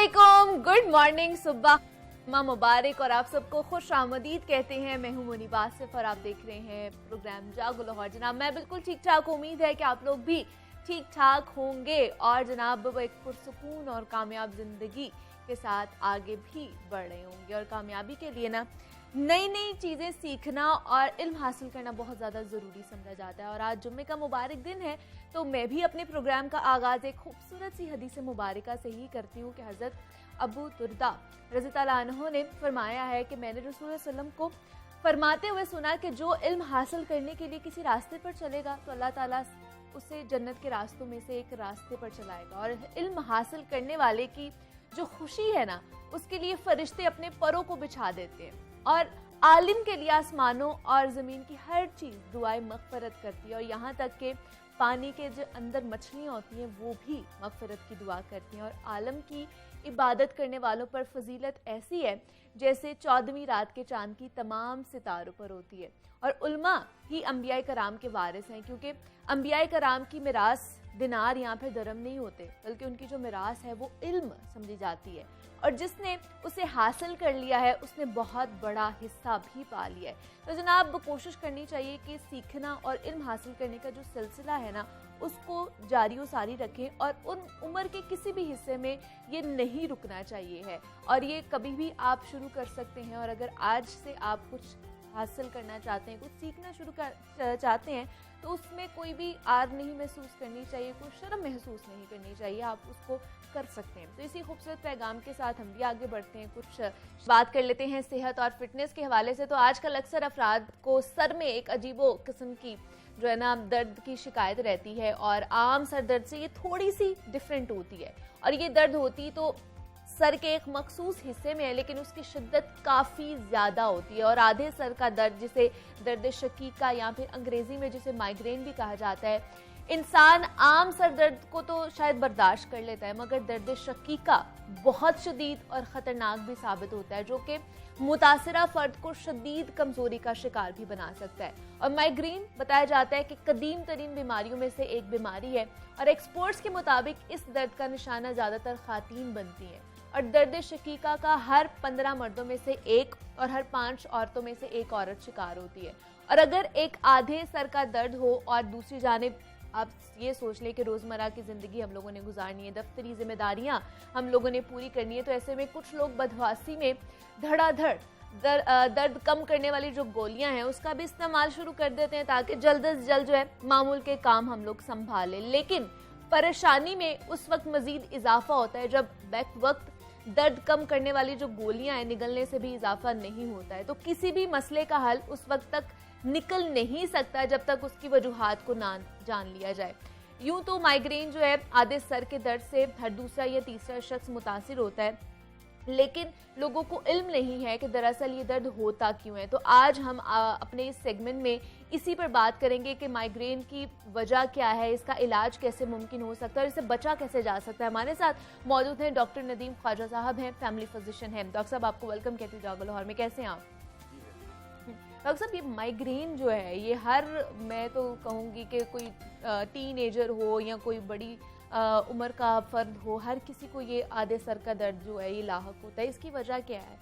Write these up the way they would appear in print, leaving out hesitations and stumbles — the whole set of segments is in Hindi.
अस्सलामुअलैकुम, गुड मॉर्निंग, सुबह माँ मुबारक और आप सबको खुश आमदीद कहते हैं। मैं हूँ मुनीब आसिफ और आप देख रहे हैं प्रोग्राम जागो लाहौर। जनाब मैं बिल्कुल ठीक ठाक, उम्मीद है कि आप लोग भी ठीक ठाक होंगे और जनाब वो एक पुरसुकून और कामयाब ज़िंदगी के साथ आगे भी बढ़ रहे होंगे। और कामयाबी के लिए ना नई नई चीज़ें सीखना और इल्म हासिल करना बहुत ज़्यादा ज़रूरी समझा जाता है। और आज जुम्मे का मुबारक दिन है, तो मैं भी अपने प्रोग्राम का आगाज़ एक खूबसूरत सी हदीस मुबारका से ही करती हूँ कि हज़रत अबू दुर्दा रज़ी अल्लाह अन्हु ने फरमाया है कि मैंने रसूल सल्लम को फरमाते हुए सुना कि जो इल्म हासिल करने के लिए किसी रास्ते पर चलेगा तो अल्लाह ताला उसे जन्नत के रास्तों में से एक रास्ते पर चलाएगा। और इल्म हासिल करने वाले की जो खुशी है ना, उसके लिए फरिश्ते अपने परों को बिछा देते हैं। और आलिम के लिए आसमानों और ज़मीन की हर चीज़ दुआएं मग़फ़िरत करती है। और यहाँ तक कि पानी के जो अंदर मछलियाँ होती हैं वो भी मग़फ़िरत की दुआ करती हैं। और आलम की इबादत करने वालों पर फजीलत ऐसी है जैसे 14वीं रात के चांद की तमाम सितारों पर होती है। और उल्मा ही अंबिया कराम के वारिस हैं, क्योंकि अंबिया कराम की मिरास दिनार यहाँ पर दरम नहीं होते, बल्कि उनकी जो मिरास है वो इल्म समझी जाती है। और जिसने उसे हासिल कर लिया है उसने बहुत बड़ा हिस्सा भी पा लिया है। तो जनाब कोशिश करनी चाहिए कि सीखना और इल्म हासिल करने का जो सिलसिला है ना, उसको जारी व सारी रखें और उन उम्र के किसी भी हिस्से में ये नहीं रुकना चाहिए है। और ये कभी भी आप शुरू कर सकते हैं। और अगर आज से आप कुछ हासिल करना चाहते हैं, कुछ सीखना शुरू कर चाहते हैं, तो उसमें कोई भी आर नहीं महसूस करनी चाहिए, कोई शर्म महसूस नहीं करनी चाहिए, आप उसको कर सकते हैं। तो इसी खूबसूरत पैगाम के साथ हम भी आगे बढ़ते हैं। कुछ बात कर लेते हैं सेहत और फिटनेस के हवाले से। तो आजकल अक्सर अफराद को सर में एक अजीबो किस्म की जो है ना दर्द की शिकायत रहती है। और आम सर दर्द से ये थोड़ी सी डिफरेंट होती है। और ये दर्द होती तो सर के एक मखसूस हिस्से में है, लेकिन उसकी शिद्दत काफ़ी ज़्यादा होती है। और आधे सर का दर्द, जिसे दर्द शकीका या फिर अंग्रेज़ी में जिसे माइग्रेन भी कहा जाता है, इंसान आम सर दर्द को तो शायद बर्दाश्त कर लेता है, मगर दर्द शकीका बहुत शदीद और ख़तरनाक भी साबित होता है, जो कि मुतासिरा फ़र्द को शदीद कमज़ोरी का शिकार भी बना सकता है। और माइग्रेन बताया जाता है कि कदीम तरीन बीमारियों में से एक बीमारी है। और एक्सपर्ट्स के मुताबिक इस दर्द का निशाना ज़्यादातर ख़वातीन बनती हैं। और दर्द शकीका का हर 15 मर्दों में से एक और हर 5 औरतों में से एक औरत शिकार होती है। और अगर एक आधे सर का दर्द हो और दूसरी जानिब आप ये सोच लें कि रोज़मर्रा की ज़िंदगी हम लोगों ने गुजारनी है, दफ्तरी जिम्मेदारियां हम लोगों ने पूरी करनी है, तो ऐसे में कुछ लोग बदहवासी में धड़ाधड़ दर्द कम करने वाली जो गोलियां हैं उसका भी इस्तेमाल शुरू कर देते हैं, ताकि जल्द से जल्द जो है मामूल के काम हम लोग संभालें। लेकिन परेशानी में उस वक्त मज़ीद इजाफा होता है जब बैक वक्त दर्द कम करने वाली जो गोलियां हैं निकलने से भी इजाफा नहीं होता है। तो किसी भी मसले का हल उस वक्त तक निकल नहीं सकता जब तक उसकी वजूहात को ना जान लिया जाए। यूं तो माइग्रेन जो है आधे सर के दर्द से हर दूसरा या तीसरा शख्स मुतासिर होता है, लेकिन लोगों को इल्म नहीं है कि दरअसल ये दर्द होता क्यों है। तो आज हम अपने इस सेगमेंट में इसी पर बात करेंगे कि माइग्रेन की वजह क्या है, इसका इलाज कैसे मुमकिन हो सकता है और इससे बचा कैसे जा सकता है। हमारे साथ मौजूद हैं डॉक्टर नदीम ख्वाजा साहब हैं, फैमिली फिजिशियन हैं। डॉक्टर साहब आपको वेलकम कहती हूँ जागो लाहौर में, कैसे हैं आप? डॉक्टर साहब ये माइग्रेन जो है ये मैं तो कहूँगी कि कोई टीनेजर हो या कोई बड़ी उम्र का फर्द हो, हर किसी को ये आधे सर का दर्द जो है ये लाहक होता है, इसकी वजह क्या है?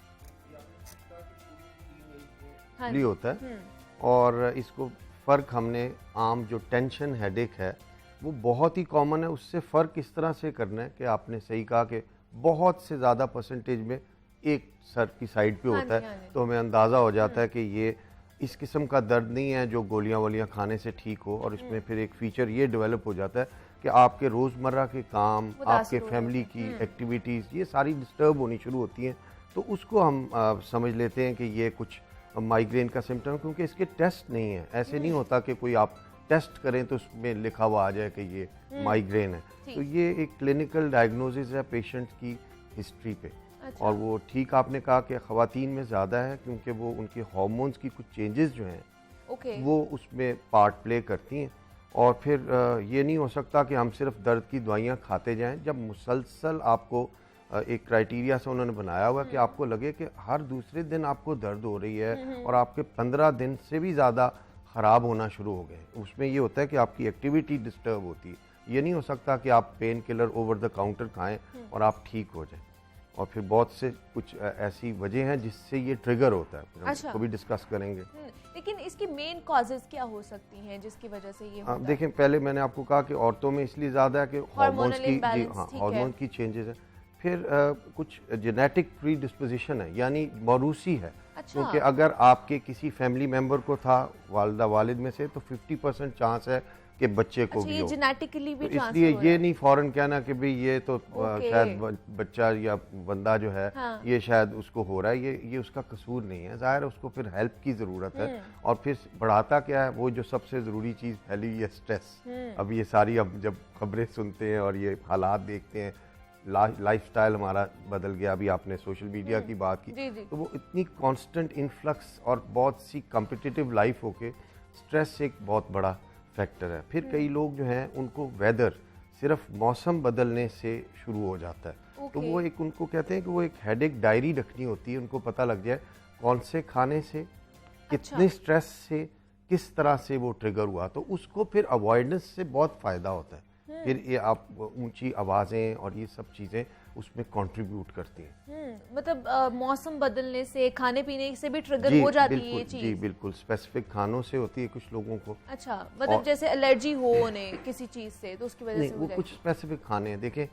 हाँ होता है। और इसको फ़र्क हमने आम जो टेंशन हेडेक है वो बहुत ही कॉमन है, उससे फ़र्क इस तरह से करना है कि आपने सही कहा कि बहुत से ज़्यादा परसेंटेज में एक सर की साइड पे होता है, तो हमें अंदाज़ा हो जाता है कि ये इस किस्म का दर्द नहीं है जो गोलियां वोलियां खाने से ठीक हो। और इसमें फिर एक फ़ीचर ये डेवलप हो जाता है कि आपके रोज़मर्रा के काम, आपके फैमिली की एक्टिविटीज़, ये सारी डिस्टर्ब होनी शुरू होती हैं। तो उसको हम समझ लेते हैं कि ये कुछ माइग्रेन का सिम्टम, क्योंकि इसके टेस्ट नहीं है। ऐसे नहीं होता कि कोई आप टेस्ट करें तो उसमें लिखा हुआ आ जाए कि ये माइग्रेन है। तो ये एक क्लिनिकल डायग्नोसिस है पेशेंट की हिस्ट्री पे। अच्छा। और वो ठीक आपने कहा कि ख़वातीन में ज़्यादा है, क्योंकि वो उनके हार्मोन्स की कुछ चेंजेस जो हैं वो उसमें पार्ट प्ले करती हैं। और फिर ये नहीं हो सकता कि हम सिर्फ दर्द की दवाइयाँ खाते जाएं। जब मुसलसल आपको एक क्राइटेरिया से उन्होंने बनाया हुआ कि आपको लगे कि हर दूसरे दिन आपको दर्द हो रही है और आपके 15 दिन से भी ज़्यादा ख़राब होना शुरू हो गए, उसमें ये होता है कि आपकी एक्टिविटी डिस्टर्ब होती है। ये नहीं हो सकता कि आप pain killer over the counter खाएं और आप ठीक हो जाएं। और फिर बहुत से कुछ ऐसी वजह हैं जिससे ये ट्रिगर होता है, फिर अच्छा। हम कभी डिस्कस करेंगे। लेकिन इसकी मेन कॉजेज क्या हो सकती हैं जिसकी वजह से ये होता है? देखें, पहले मैंने आपको कहा कि औरतों में इसलिए ज़्यादा है कि हार्मोन्स की, जी हाँ, ठीक है। हार्मोन की चेंजेस है। फिर कुछ जेनेटिक प्री डिस्पोजिशन है, यानी मौरूसी है। अच्छा। क्योंकि अगर आपके किसी फैमिली मेंबर को था, वालिदा वालिद में से, तो 50% चांस है कि बच्चे को अच्छा, भी ये हो। जेनेटिकली भी तो ट्रांसफर इसलिए हो रहा ये है। नहीं फौरन कहना कि भाई ये तो ओके। शायद बच्चा या बंदा जो है, हाँ। ये शायद उसको हो रहा है, ये उसका कसूर नहीं है। ज़ाहिर है उसको फिर हेल्प की ज़रूरत है। और फिर बढ़ाता क्या है, वो जो सबसे ज़रूरी चीज़ फैली हुई है, स्ट्रेस। अब ये सारी, अब जब खबरें सुनते हैं और ये हालात देखते हैं, लाइफस्टाइल हमारा बदल गया। अभी आपने सोशल मीडिया की बात की, जी, जी। तो वो इतनी कांस्टेंट इन्फ्लक्स और बहुत सी कॉम्पिटिटिव लाइफ होके स्ट्रेस एक बहुत बड़ा फैक्टर है। फिर कई लोग जो हैं उनको वेदर सिर्फ मौसम बदलने से शुरू हो जाता है। तो वो एक, उनको कहते हैं कि वो एक हेडेक डायरी रखनी होती है, उनको पता लग जाए कौन से खाने से, कितने स्ट्रेस से, किस तरह से वो ट्रिगर हुआ, तो उसको फिर अवॉइडेंस से बहुत फ़ायदा होता है। फिर ये आप ऊंची आवाज़ें और ये सब चीज़ें उसमें कंट्रीब्यूट करती हैं। मतलब मौसम बदलने से, खाने पीने से भी ट्रिगर हो जाती है ये चीज? जी बिल्कुल, स्पेसिफिक खानों से होती है कुछ लोगों को। अच्छा, मतलब जैसे एलर्जी हो उन्हें किसी चीज़ से, तो उसकी वजह नहीं, से वो हो कुछ स्पेसिफिक खाने हैं। देखें,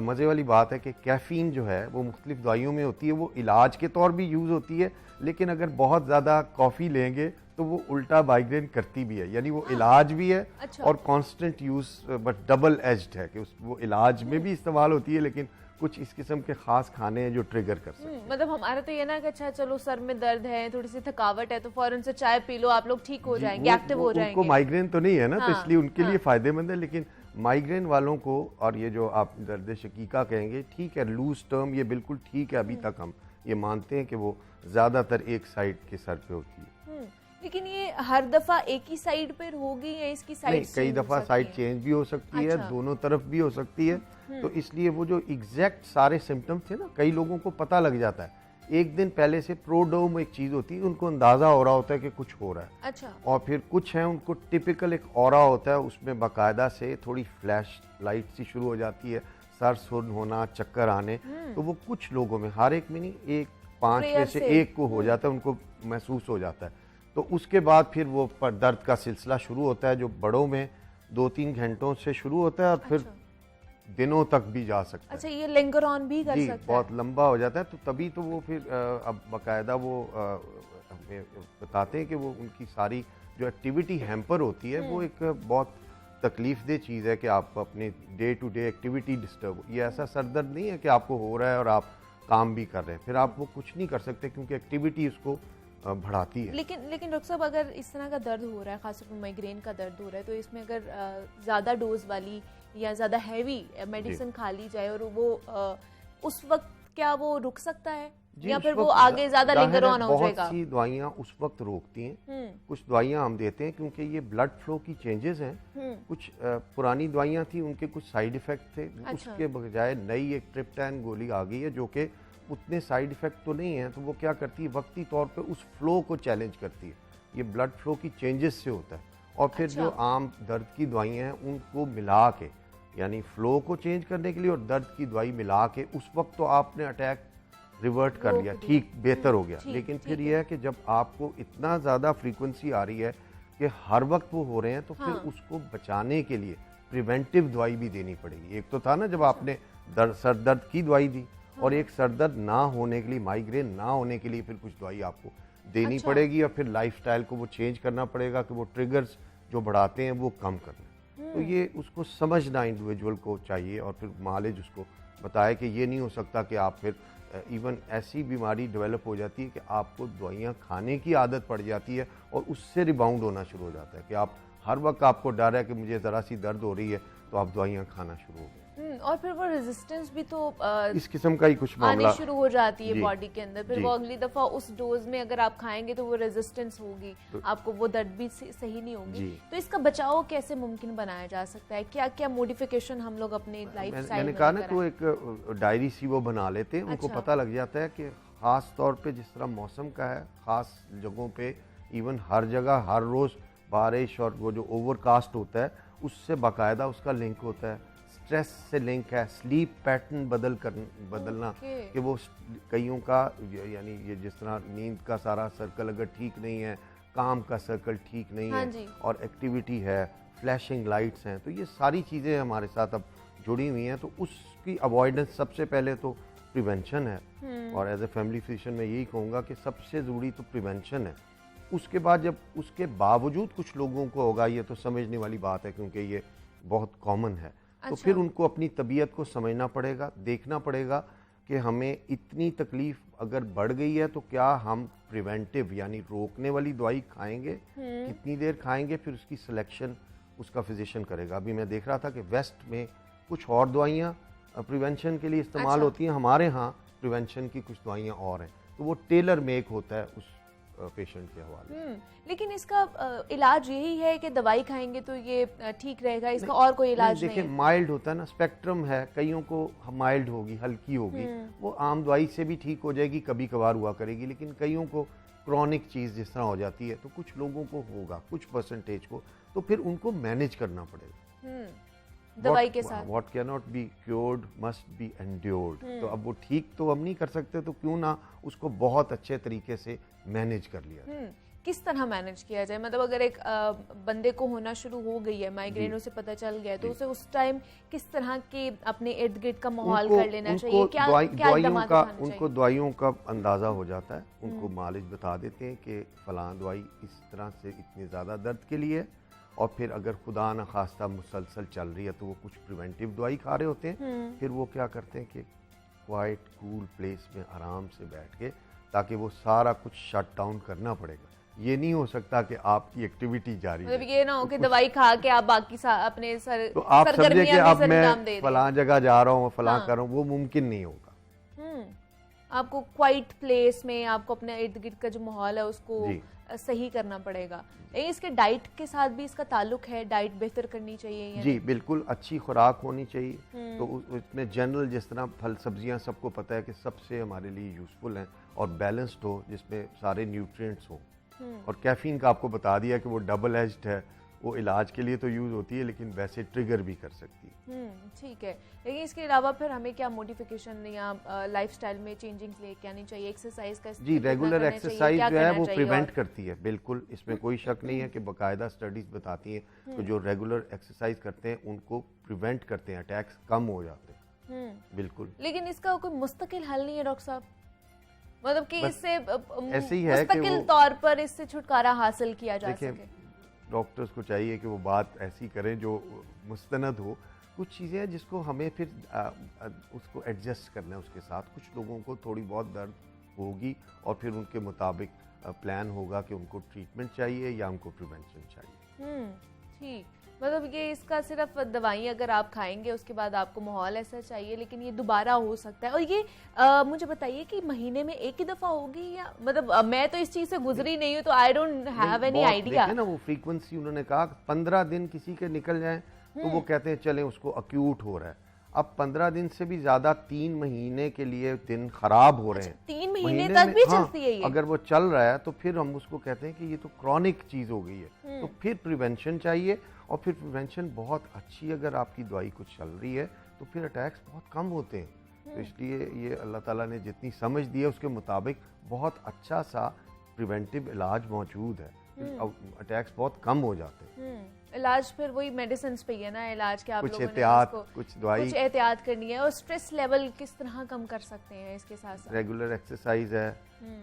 मज़े वाली बात है कि कैफ़ीन जो है वो मुख्तलिफ दवाइयों में होती है, वो इलाज के तौर भी यूज़ होती है, लेकिन अगर बहुत ज़्यादा कॉफ़ी लेंगे तो वो उल्टा माइग्रेन करती भी है, यानी वो इलाज भी है। अच्छा। और constant use, but double edged है कि वो इलाज में भी इस्तेमाल होती है, लेकिन कुछ इस किस्म के ख़ास खाने हैं जो ट्रिगर कर सकते हैं। मतलब हमारा तो ये ना कि अच्छा चलो सर में दर्द है, थोड़ी सी थकावट है, तो फौरन से चाय पी लो, आप लोग ठीक हो जाएंगे, एक्टिव हो जाएंगे। उनको माइग्रेन तो नहीं है ना, तो हाँ, इसलिए उनके हाँ। लिए फ़ायदेमंद है। लेकिन माइग्रेन वालों को, और ये जो आप दर्द शकीका कहेंगे, ठीक है, लूज टर्म ये बिल्कुल ठीक है, अभी तक हम ये मानते हैं कि वो ज़्यादातर एक साइड के सर पे होती है। लेकिन ये हर दफा एक ही साइड पर होगी या इसकी साइड नहीं, कई दफ़ा साइड चेंज भी हो सकती है, अच्छा। दोनों तरफ भी हो सकती है। तो इसलिए वो जो एग्जैक्ट सारे सिम्टम्स थे ना, कई लोगों को पता लग जाता है। एक दिन पहले से प्रोडोम एक चीज़ होती है, उनको अंदाज़ा हो रहा होता है कि कुछ हो रहा है। अच्छा। और फिर कुछ हैं उनको टिपिकल एक ऑरा होता है, उसमें बाकायदा से थोड़ी फ्लैश लाइट सी शुरू हो जाती है, सर सुन्न होना, चक्कर आने। तो वो कुछ लोगों में, हर एक में नहीं, एक 5 में से एक को हो जाता है, उनको महसूस हो जाता है। तो उसके बाद फिर वो पर दर्द का सिलसिला शुरू होता है, जो बड़ों में 2-3 घंटों से शुरू होता है और फिर दिनों तक भी जा सकता है। अच्छा, ये लिंगर ऑन भी कर सकता है? बहुत लंबा हो जाता है। तो तभी तो वो फिर अब बाकायदा वो हमें बताते हैं कि वो उनकी सारी जो एक्टिविटी हैम्पर होती है, वो एक बहुत तकलीफ दह चीज़ है कि आप अपने day to day activity disturb. ये ऐसा सर दर्द नहीं है कि आपको हो रहा है और आप काम भी कर रहे हैं, फिर आप वो कुछ नहीं कर सकते क्योंकि एक्टिविटी उसको बढ़ाती है। लेकिन डॉक्टर साहब, अगर इस तरह का दर्द हो रहा है, खासतौर पर माइग्रेन का दर्द हो रहा है, तो इसमें अगर ज़्यादा डोज वाली या ज़्यादा हैवी मेडिसिन खा ली जाए और वो उस वक्त क्या वो रुक सकता है या फिर वो आगे ज़्यादा लिंगर ऑन हो जाएगा? बहुत सी दवाइयाँ उस वक्त रोकती हैं, कुछ दवाइयाँ हम देते हैं क्योंकि ये ब्लड फ्लो की चेंजेस हैं। कुछ पुरानी दवाइयाँ थी, उनके कुछ साइड इफ़ेक्ट थे। अच्छा। उसके बजाय नई एक ट्रिप्टैन गोली आ गई है जो कि उतने साइड इफ़ेक्ट तो नहीं है, तो वो क्या करती है, वक्ती तौर पे उस फ्लो को चैलेंज करती है। ये ब्लड फ्लो की चेंजेस से होता है। और फिर जो आम दर्द की दवाइयाँ हैं उनको मिला के, यानी फ्लो को चेंज करने के लिए और दर्द की दवाई मिला के, उस वक्त तो आपने अटैक रिवर्ट कर लिया, ठीक, बेहतर हो गया। लेकिन फिर यह है कि जब आपको इतना ज़्यादा फ्रीक्वेंसी आ रही है कि हर वक्त वो हो रहे हैं, तो फिर उसको बचाने के लिए प्रिवेंटिव दवाई भी देनी पड़ेगी। एक तो था ना जब आपने सर दर्द की दवाई दी, और एक सर दर्द ना होने के लिए, माइग्रेन ना होने के लिए फिर कुछ दवाई आपको देनी पड़ेगी, और फिर लाइफस्टाइल को वो चेंज करना पड़ेगा कि वो ट्रिगर्स जो बढ़ाते हैं वो कम करना। तो ये उसको समझना इंडिविजुअल को चाहिए, और फिर मालिज उसको बताए कि ये नहीं हो सकता कि आप फिर इवन ऐसी बीमारी डेवलप हो जाती है कि आपको दवाइयाँ खाने की आदत पड़ जाती है और उससे रिबाउंड होना शुरू हो जाता है कि आप हर वक्त आपको डर है कि मुझे ज़रा सी दर्द हो रही है, तो आप दवाइयाँ खाना शुरू हो गए। और फिर वो रेजिस्टेंस भी तो इस किस्म का ही कुछ मामला आने शुरू हो जाती है बॉडी के अंदर। फिर वो अगली दफा उस डोज में अगर आप खाएंगे तो वो रेजिस्टेंस होगी, आपको वो दर्द भी सही नहीं होगी। तो इसका बचाव कैसे मुमकिन बनाया जा सकता है? क्या क्या मॉडिफिकेशन हम लोग अपने लाइफस्टाइल में मैंने कहा ना, तो एक डायरी सी वो बना लेते हैं, उनको पता लग जाता है कि ख़ास तौर पे जिस तरह मौसम का है, ख़ास जगहों पे, इवन हर जगह हर रोज़ बारिश और वो जो ओवरकास्ट होता है उससे बाकायदा उसका लिंक होता है स्ट्रेस से लिंक है, स्लीप पैटर्न बदलना कि वो कईयों का यानी ये जिस तरह नींद का सारा सर्कल अगर ठीक नहीं है, काम का सर्कल ठीक नहीं है और एक्टिविटी है, फ्लैशिंग लाइट्स हैं, तो ये सारी चीज़ें हमारे साथ अब जुड़ी हुई हैं। तो उसकी अवॉइडेंस सबसे पहले तो प्रिवेंशन है और एज ए फैमिली फिजिशियन मैं यही कहूँगा कि सबसे ज़रूरी तो प्रिवेंशन है। उसके बाद जब उसके बावजूद कुछ लोगों को होगा, ये तो समझने वाली बात है क्योंकि ये बहुत कॉमन है, तो फिर उनको अपनी तबीयत को समझना पड़ेगा, देखना पड़ेगा कि हमें इतनी तकलीफ अगर बढ़ गई है तो क्या हम प्रिवेंटिव यानी रोकने वाली दवाई खाएंगे, कितनी देर खाएंगे, फिर उसकी सिलेक्शन उसका फिजिशियन करेगा। अभी मैं देख रहा था कि वेस्ट में कुछ और दवाइयाँ प्रिवेंशन के लिए इस्तेमाल होती हैं, हमारे यहाँ प्रिवेंशन की कुछ दवाइयाँ और हैं, तो वो टेलर मेक होता है उस पेशेंट के हवाले। लेकिन इसका इलाज यही है कि दवाई खाएंगे तो ये ठीक रहेगा, इसका और कोई इलाज नहीं है? देखिए माइल्ड होता है ना, स्पेक्ट्रम है, कईयों को माइल्ड होगी, हल्की होगी, वो आम दवाई से भी ठीक हो जाएगी, कभी कभार हुआ करेगी, लेकिन कईयों को क्रॉनिक चीज़ जिस तरह हो जाती है तो कुछ लोगों को होगा, कुछ परसेंटेज को, तो फिर उनको मैनेज करना पड़ेगा दवाई के साथ। What can not be cured must be endured. तो अब वो ठीक तो हम नहीं कर सकते, तो क्यों ना उसको बहुत अच्छे तरीके से मैनेज कर लिया। किस तरह मैनेज किया जाए? मतलब अगर एक बंदे को होना शुरू हो गई है माइग्रेन, उसे पता चल गया है, तो उसे उस टाइम किस तरह के अपने इर्द गिर्द का माहौल कर लेना चाहिए? क्या उनको दवाइयों का अंदाजा हो जाता है, उनको मालिश बता देते हैं कि फलां दवाई इस तरह से इतने ज़्यादा दर्द के लिए, और फिर अगर खुदा न खास्ता मुसलसल चल रही है तो वो कुछ प्रिवेंटिव दवाई खा रहे होते हैं। फिर वो क्या करते हैं कि क्वाइट कूल प्लेस में आराम से बैठ के, ताकि वो सारा कुछ शट डाउन करना पड़ेगा। ये नहीं हो सकता कि आपकी एक्टिविटी जारी है, मतलब ये ना हो कि दवाई खा के आप बाकी अपने तो आप समझे कि अब मैं फलां जगह जा रहा हूँ, फलां कर रहा हूँ, वो मुमकिन नहीं होगा। आपको क्वाइट प्लेस में आपको अपने इर्द गिर्द का जो माहौल है उसको सही करना पड़ेगा। लेकिन इसके डाइट के साथ भी इसका ताल्लुक है, डाइट बेहतर करनी चाहिए? जी बिल्कुल, अच्छी खुराक होनी चाहिए। तो उसमें जनरल जिस तरह फल सब्जियां सबको पता है कि सबसे हमारे लिए यूजफुल हैं और बैलेंस्ड हो, जिसमें सारे न्यूट्रिएंट्स हो। और कैफीन का आपको बता दिया कि वो डबल एज्ड है, वो इलाज के लिए तो यूज होती है लेकिन वैसे ट्रिगर भी कर सकती है। ठीक है, लेकिन इसके अलावा फिर हमें क्या मॉडिफिकेशन या लाइफस्टाइल में चेंजिंग्स लेके आनी चाहिए? एक्सरसाइज का जी रेगुलर एक्सरसाइज जो है वो प्रिवेंट करती है, बिल्कुल इसमें कोई शक नहीं है कि बाकायदा स्टडीज बताती हैं तो जो रेगुलर एक्सरसाइज करते हैं उनको प्रिवेंट करते हैं, अटैक्स कम हो जाते हैं। बिल्कुल। लेकिन इसका कोई मुस्तकिल हल नहीं है डॉक्टर साहब? मतलब कि इससे ऐसे ही है कि मुस्तकिल तौर पर इससे छुटकारा हासिल किया जा सके? डॉक्टर्स को चाहिए कि वो बात ऐसी करें जो मुस्तनद हो। कुछ चीज़ें हैं जिसको हमें फिर उसको एडजस्ट करना है उसके साथ। कुछ लोगों को थोड़ी बहुत दर्द होगी और फिर उनके मुताबिक प्लान होगा कि उनको ट्रीटमेंट चाहिए या उनको प्रिवेंशन चाहिए। ठीक, मतलब ये इसका सिर्फ दवाई अगर आप खाएंगे उसके बाद आपको माहौल ऐसा चाहिए, लेकिन ये दोबारा हो सकता है। और ये मुझे बताइए कि महीने में एक ही दफा होगी या मतलब मैं तो इस चीज से गुजरी नहीं हूँ तो I don't have any idea. ना वो फ्रीक्वेंसी उन्होंने कहा 15 दिन किसी के निकल जाए तो वो कहते हैं चलें उसको अक्यूट हो रहा है। अब 15 दिन से भी ज्यादा 3 महीने के लिए दिन खराब हो रहे हैं। 3 महीने तक भी चलती है ये? अगर वो चल रहा है तो फिर हम उसको कहते हैं कि ये तो क्रॉनिक चीज हो गई है, तो फिर प्रिवेंशन चाहिए। और फिर प्रिवेंशन बहुत अच्छी, अगर आपकी दवाई कुछ चल रही है तो फिर अटैक्स बहुत कम होते हैं। तो इसलिए ये अल्लाह ताला ने जितनी समझ दी है उसके मुताबिक बहुत अच्छा सा प्रिवेंटिव इलाज मौजूद है, अटैक्स बहुत कम हो जाते हैं। इलाज फिर वही मेडिसिन पे ही है ना, इलाज के आप कुछ लोगों ने एहतियात, कुछ दवाई, कुछ एहतियात करनी है। और स्ट्रेस लेवल किस तरह कम कर सकते हैं इसके साथ साथ? रेगुलर एक्सरसाइज है,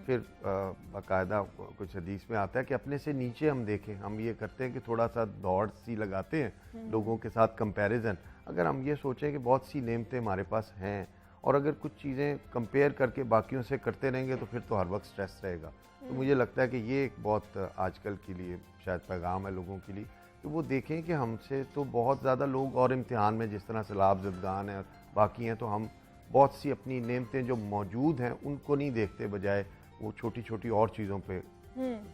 फिर बाकायदा कुछ हदीस में आता है कि अपने से नीचे हम देखें। हम ये करते हैं कि थोड़ा सा दौड़ सी लगाते हैं लोगों के साथ कंपैरिजन। अगर हम ये सोचें कि बहुत सी नेमतें हमारे पास हैं और अगर कुछ चीज़ें कंपेयर करके बाकियों से करते रहेंगे तो फिर तो हर वक्त स्ट्रेस रहेगा। तो मुझे लगता है कि ये एक बहुत आजकल के लिए शायद पैगाम है लोगों के लिए, तो वो देखें कि हमसे तो बहुत ज़्यादा लोग और इम्तिहान में जिस तरह सैलाब ज़दगान है और बाकी हैं, तो हम बहुत सी अपनी नेमतें जो मौजूद हैं उनको नहीं देखते, बजाय वो छोटी छोटी और चीज़ों पे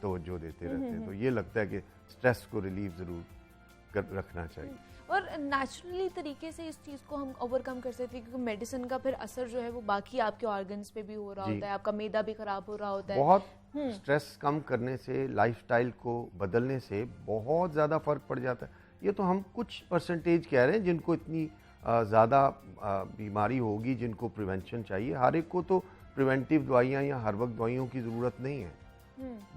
तवज्जो देते रहते हैं। तो ये लगता है कि स्ट्रेस को रिलीव ज़रूर रखना चाहिए। और नेचुरली तरीके से इस चीज़ को हम ओवरकम कर सकते हैं, क्योंकि मेडिसिन का फिर असर जो है वो बाकी आपके ऑर्गन्स पे भी हो रहा होता है, आपका मैदा भी खराब हो रहा होता है। बहुत स्ट्रेस कम करने से, लाइफस्टाइल को बदलने से बहुत ज़्यादा फ़र्क पड़ जाता है। ये तो हम कुछ परसेंटेज कह रहे हैं जिनको इतनी ज़्यादा बीमारी होगी जिनको प्रिवेंशन चाहिए। हर एक को तो प्रिवेंटिव दवाइयाँ या हर वक्त दवाइयों की ज़रूरत नहीं है।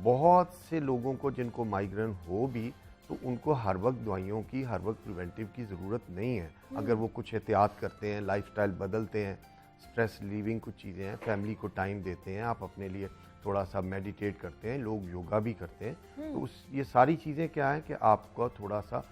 बहुत से लोगों को जिनको माइग्रेन हो भी तो उनको हर वक्त दवाइयों की, हर वक्त प्रिवेंटिव की ज़रूरत नहीं है। अगर वो कुछ एहतियात करते हैं, लाइफस्टाइल बदलते हैं, स्ट्रेस रिलीविंग कुछ चीज़ें हैं, फैमिली को टाइम देते हैं, आप अपने लिए थोड़ा सा मेडिटेट करते हैं, लोग योगा भी करते हैं, तो ये सारी चीज़ें क्या है कि आपका थोड़ा सा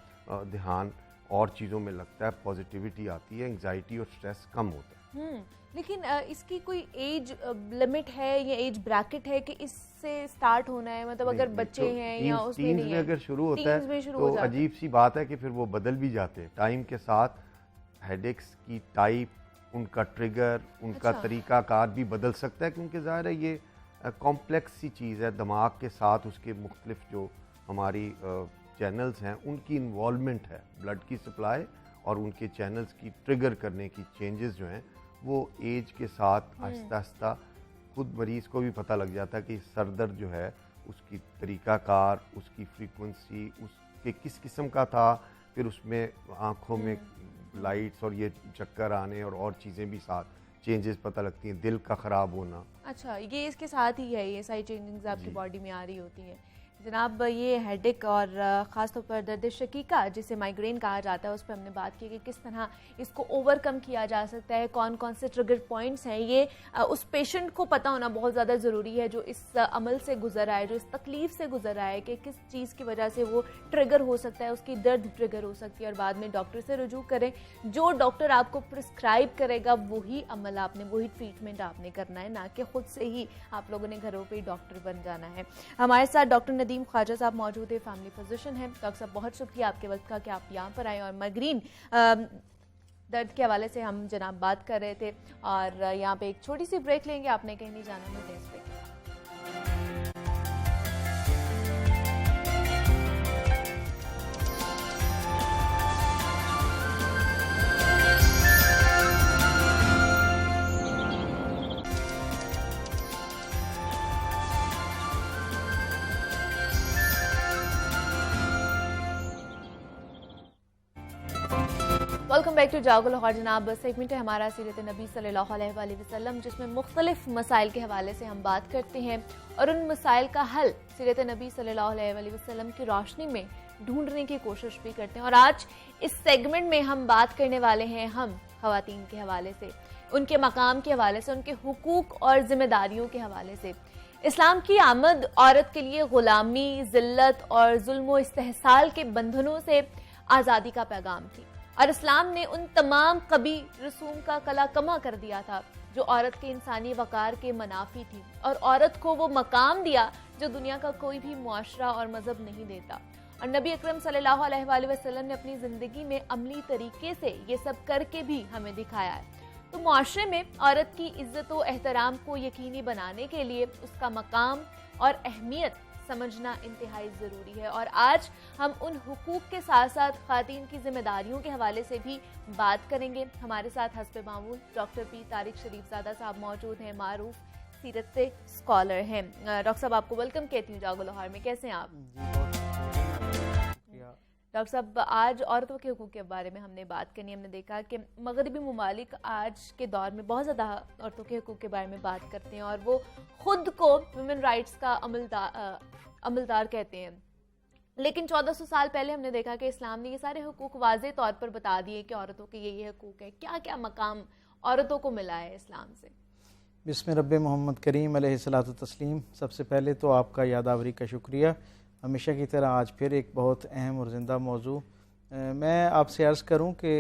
ध्यान और चीज़ों में लगता है, पॉजिटिविटी आती है, एंग्जाइटी और स्ट्रेस कम होता है। लेकिन इसकी कोई एज लिमिट है या एज ब्रैकेट है कि इससे स्टार्ट होना है, मतलब अगर बच्चे हैं या उसमें नहीं में है, अगर शुरू होता है तो अजीब सी बात है कि फिर वो बदल भी जाते हैं टाइम के साथ। हेडेक्स की टाइप, उनका ट्रिगर, उनका तरीकाकार भी बदल सकता है, क्योंकि ज़ाहिर है ये कॉम्प्लेक्स सी चीज़ है। दिमाग के साथ उसके मुख्तलिफ जो हमारी चैनल्स हैं उनकी इन्वॉल्वमेंट है, ब्लड की सप्लाई और उनके चैनल्स की ट्रिगर करने की चेंजेस जो हैं वो एज के साथ आहिस्ता आहिस्ता खुद मरीज़ को भी पता लग जाता है कि सर दर्द जो है उसकी तरीकाकार, उसकी फ्रीक्वेंसी, उसके किस किस्म का था, फिर उसमें आँखों में लाइट्स और ये चक्कर आने और चीज़ें भी साथ चेंजेस पता लगती हैं, दिल का ख़राब होना। अच्छा, ये इसके साथ ही है, ये सारी चेंजिंग्स आपकी बॉडी में आ रही होती हैं जनाब। ये हेडेक और ख़ास तौर पर दर्द शकीका जिसे माइग्रेन कहा जाता है, उस पर हमने बात की कि किस तरह इसको ओवरकम किया जा सकता है, कौन कौन से ट्रिगर पॉइंट्स हैं। ये उस पेशेंट को पता होना बहुत ज़्यादा ज़रूरी है जो इस अमल से गुजर रहा है, जो इस तकलीफ़ से गुजर रहा है, कि किस चीज़ की वजह से वो ट्रिगर हो सकता है, उसकी दर्द ट्रिगर हो सकती है, और बाद में डॉक्टर से रुजू करें। जो डॉक्टर आपको प्रिस्क्राइब करेगा वही अमल आपने, वही ट्रीटमेंट आपने करना है, ना कि खुद से ही आप लोगों ने घरों पर ही डॉक्टर बन जाना है। हमारे साथ डॉक्टर नदीम ख्वाजा साहब मौजूद है, फैमिली फिजिशियन हैं। डॉक्टर साहब बहुत शुक्रिया आपके वक्त का कि आप यहाँ पर आए, और माइग्रेन दर्द के हवाले से हम जनाब बात कर रहे थे, और यहाँ पे एक छोटी सी ब्रेक लेंगे, आपने कहीं नहीं जाना, मिलते हैं इस break. Welcome back to Jaago Lahore जनाब। सेगमेंट है हमारा सीरत नबी सल्लल्लाहु अलैहि वसल्लम, जिसमें मुख्तलिफ मसाइल के हवाले से हम बात करते हैं और उन मसाइल का हल सीरत नबी सल्लल्लाहु अलैहि वसल्लम की रोशनी में ढूंढने की कोशिश भी करते हैं। और आज इस सेगमेंट में हम बात करने वाले हैं हम ख़वातीन के हवाले से, उनके मकाम के हवाले से, उनके हुकूक और जिम्मेदारियों के हवाले से। इस्लाम की आमद औरत के लिए गुलामी, जिल्लत और जुल्म व इस्तेहसाल के बंधनों से आज़ादी का पैगाम थी, और इस्लाम ने उन तमाम कभी रसूम का कला कमा कर दिया था जो औरत के इंसानी वकार के मनाफी थी, और औरत को वो मकाम दिया जो दुनिया का कोई भी मुआशरा और मजहब नहीं देता। और नबी अकरम सल्लल्लाहु अलैहि वसल्लम ने अपनी ज़िंदगी में अमली तरीके से ये सब करके भी हमें दिखाया है। तो मुआशरे में औरत की इज्जत व एहतराम को यकीनी बनाने के लिए उसका मकाम और अहमियत समझना इंतहाई ज़रूरी है। और आज हम उन हुकूक के साथ साथ ख़वातीन की जिम्मेदारियों के हवाले से भी बात करेंगे। हमारे साथ हस्ब मामूल डॉक्टर पी तारिक शरीफजादा साहब मौजूद हैं, मारूफ सीरत से स्कॉलर हैं। डॉक्टर साहब आपको वेलकम कहती हूँ जागो लाहौर में, कैसे हैं आप? डॉक्टर साहब, आज औरतों के हुकूक के बारे में हमने बात करनी है। हमने देखा कि मगरबी ममालिक आज के दौर में बहुत ज़्यादा औरतों के हुकूक के बारे में बात करते हैं, और वो खुद को वुमेन राइट्स का अमलदार कहते हैं। लेकिन 1400 साल पहले हमने देखा कि इस्लाम ने ये सारे हुकूक वाज़े तौर पर बता दिए कि औरतों के ये हुकूक है। क्या क्या मकाम औरतों को मिला है इस्लाम से? बिस्मिल्लाह रब्बे मोहम्मद करीम अलैहिस्सलातु तस्लीम। सबसे पहले तो आपका यादावरी का शुक्रिया। हमेशा की तरह आज फिर एक बहुत अहम और ज़िंदा मौजू मैं आपसे अर्ज़ करूं कि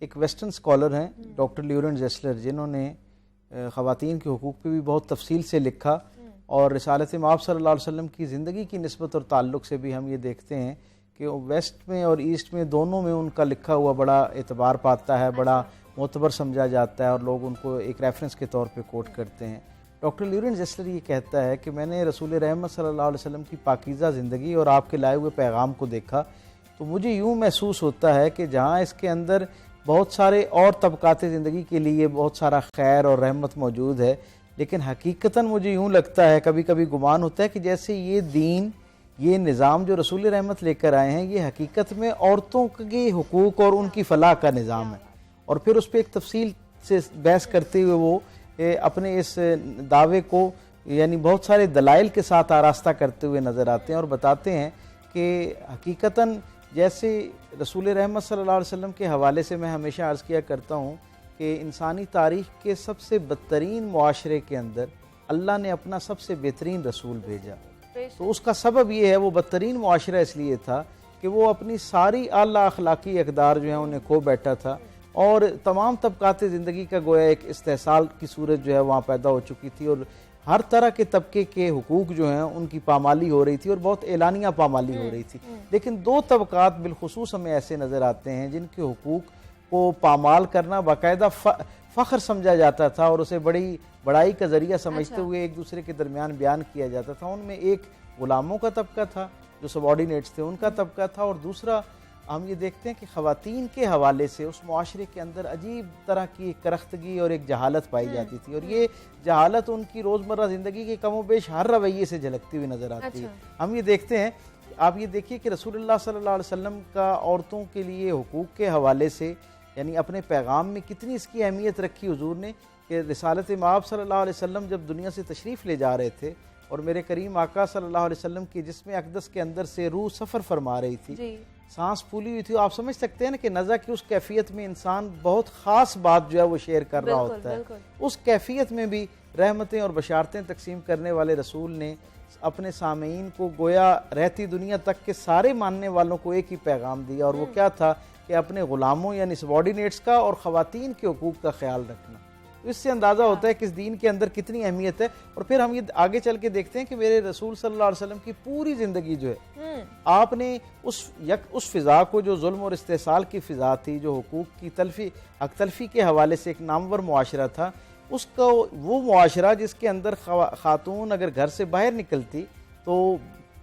एक वेस्टर्न स्कॉलर हैं डॉक्टर ल्यूरेंट जेस्लर, जिन्होंने ख़वातीन के हुकूक पे भी बहुत तफसील से लिखा, और रिसालत मआब सल्लल्लाहु अलैहि वसल्लम की ज़िंदगी की निस्बत और ताल्लुक़ से भी हम ये देखते हैं कि वेस्ट में और ईस्ट में दोनों में उनका लिखा हुआ बड़ा एतबार पाता है, बड़ा मोतबर समझा जाता है, और लोग उनको एक रेफरेंस के तौर पर कोट करते हैं। डॉक्टर ल्यूरेंट जेस्लर ये कहता है कि मैंने रसूल रहमत सल्लल्लाहु अलैहि वसल्लम की पाकीज़ा ज़िंदगी और आपके लाए हुए पैगाम को देखा तो मुझे यूँ महसूस होता है कि जहाँ इसके अंदर बहुत सारे और तबकात ज़िंदगी के लिए बहुत सारा खैर और रहमत मौजूद है, लेकिन हकीकतन मुझे यूँ लगता है, कभी कभी गुमान होता है कि जैसे ये दीन, ये निज़ाम जो रसूल रहमत लेकर आए हैं, ये हकीकत में औरतों के हुकूक और उनकी फ़लाह का निज़ाम है। और फिर उस पर एक तफसील से बहस करते हुए वो अपने इस दावे को यानी बहुत सारे दलाइल के साथ आरास्ता करते हुए नज़र आते हैं और बताते हैं कि हकीकतन जैसे रसूल रहमत सल्लल्लाहु अलैहि वसल्लम के हवाले से मैं हमेशा अर्ज़ किया करता हूँ कि इंसानी तारीख़ के सबसे बदतरीन मुआशरे के अंदर अल्लाह ने अपना सबसे बेहतरीन रसूल भेजा। तो उसका सबब ये है, वो बदतरीन मुआशरा इसलिए था कि वो अपनी सारी आला अखलाकी अक़दार जो है उन्हें खो बैठा था और तमाम तबकात ज़िंदगी का गोया एक इस्तेहसाल की सूरत जो है वहाँ पैदा हो चुकी थी और हर तरह के तबके के हुकूक जो हैं उनकी पामाली हो रही थी और बहुत एलानिया पामाली हो रही थी। लेकिन दो तबकात बिलखुसूस हमें ऐसे नज़र आते हैं जिनके हुकूक को पामाल करना बाकायदा फ़ख्र समझा जाता था और उसे बड़ी बड़ाई का ज़रिया समझते हुए एक दूसरे के दरमियान बयान किया जाता था। उनमें एक ग़ुलामों का तबका था जो सबॉर्डिनेट्स थे, उनका तबका था, और दूसरा हम ये देखते हैं कि ख़वातीन के हवाले से उस मुआशरे के अंदर अजीब तरह की एक करख्तगी और एक जहालत पाई जाती थी और ये जहालत उनकी रोज़मर्रा ज़िंदगी के कमोबेश हर रवैये से झलकती हुई नज़र आती है। हम ये देखते हैं, आप ये देखिए कि रसूलुल्लाह सल्लल्लाहु अलैहि वसल्लम का औरतों के लिए हुकूक के हवाले से यानी अपने पैगाम में कितनी इसकी अहमियत रखी हुजूर ने कि रिसालत माब सल्लल्लाहु अलैहि वसल्लम जब दुनिया से तशरीफ़ ले जा रहे थे और मेरे करीम आका सल्लल्लाहु अलैहि वसल्लम की जिस्म अक़दस के अंदर से रूह सफ़र फरमा रही थी, सांस फूली हुई थी। आप समझ सकते हैं ना कि नज़ा की उस कैफियत में इंसान बहुत ख़ास बात जो है वो शेयर कर रहा होता है। उस कैफियत में भी रहमतें और बशारतें तकसीम करने वाले रसूल ने अपने सामीन को गोया रहती दुनिया तक के सारे मानने वालों को एक ही पैगाम दिया और वो क्या था कि अपने ग़ुलामों यानी सबॉर्डिनेट्स का और ख़वातीन के हुकूक का ख्याल रखना। तो इससे अंदाज़ा होता है कि इस दीन के अंदर कितनी अहमियत है। और फिर हम ये आगे चल के देखते हैं कि मेरे रसूल सल्लल्लाहु अलैहि वसल्लम की पूरी ज़िंदगी जो है आपने उस फ़िज़ा को जो जुल्म और इस्तेहसाल की फ़िज़ा थी, जो हुकूक की तलफ़ी के हवाले से एक नामवर मुआशरा था, उसका वो मुआशरा जिसके अंदर ख़ातून अगर घर से बाहर निकलती तो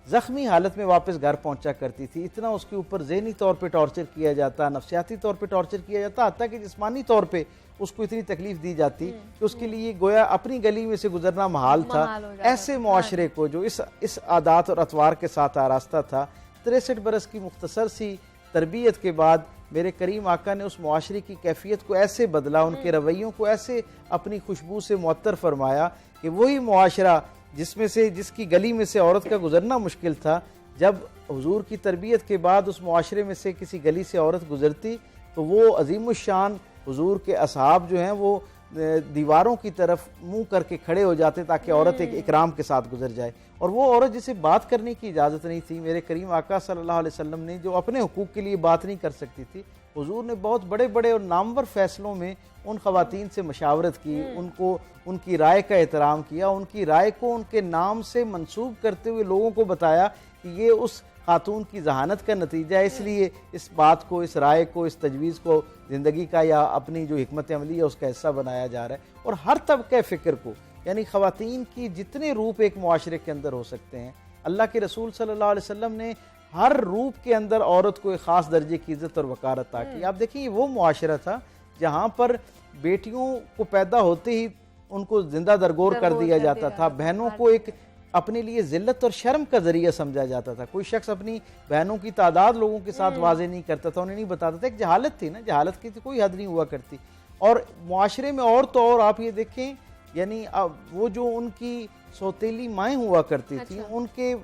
ज़ख्मी हालत में वापस घर पहुंचा करती थी। इतना उसके ऊपर ज़हनी तौर पे टॉर्चर किया जाता, नफ्सियाती तौर पे टॉर्चर किया जाता, हत्ता कि जिस्मानी तौर पे उसको इतनी तकलीफ दी जाती कि उसके लिए गोया अपनी गली में से गुजरना महाल था। ऐसे मुआशरे को जो इस आदात और अतवार के साथ आरास्ता था, 63 बरस की मुख्तसर सी तरबियत के बाद मेरे करीम आका ने उस मुआशरे की कैफियत को ऐसे बदला, उनके रवैयों को ऐसे अपनी खुशबू से मुअत्तर फरमाया कि वही मुआशरा जिसकी गली में से औरत का गुजरना मुश्किल था, जब हुजूर की तरबियत के बाद उस मुआशरे में से किसी गली से औरत गुजरती तो वो अजीमुशान हुजूर के असहाब जो हैं वो दीवारों की तरफ मुंह करके खड़े हो जाते ताकि औरत एक इकराम के साथ गुजर जाए। और वो औरत जिसे बात करने की इजाज़त नहीं थी, मेरे करीम आका सल्लल्लाहु अलैहि वसल्लम ने जो अपने हुकूक के लिए बात नहीं कर सकती थी, हुजूर ने बहुत बड़े बड़े और नामवर फैसलों में उन ख़वातीन से मशावरत की, उनको उनकी राय का एहतराम किया, उनकी राय को उनके नाम से मंसूब करते हुए लोगों को बताया कि ये उस खातून की जहानत का नतीजा है, इसलिए इस बात को, इस राय को, इस तजवीज़ को ज़िंदगी का या अपनी जो हिकमत अमली है उसका हिस्सा बनाया जा रहा है। और हर तबके फ़िक्र को यानी ख़वातीन की जितने रूप एक मुआशरे के अंदर हो सकते हैं, अल्लाह के रसूल सल्लल्लाहु अलैहि वसल्लम ने हर रूप के अंदर औरत को एक ख़ास दर्जे की इज़्ज़त और वक़ारत अता की। आप देखिए वो मुआशरा था जहाँ पर बेटियों को पैदा होते ही उनको जिंदा दरगोर कर दिया जाता था, बहनों को एक अपने लिए ज़िल्लत और शर्म का ज़रिया समझा जाता था। कोई शख्स अपनी बहनों की तादाद लोगों के साथ वाज़े नहीं करता था, उन्हें नहीं बताता था। एक जहालत थी ना, जहालत की तो कोई हद नहीं हुआ करती। और मुआशरे में और तो और आप ये देखें यानी वो जो उनकी सौतेली माएँ हुआ करती थी, उनके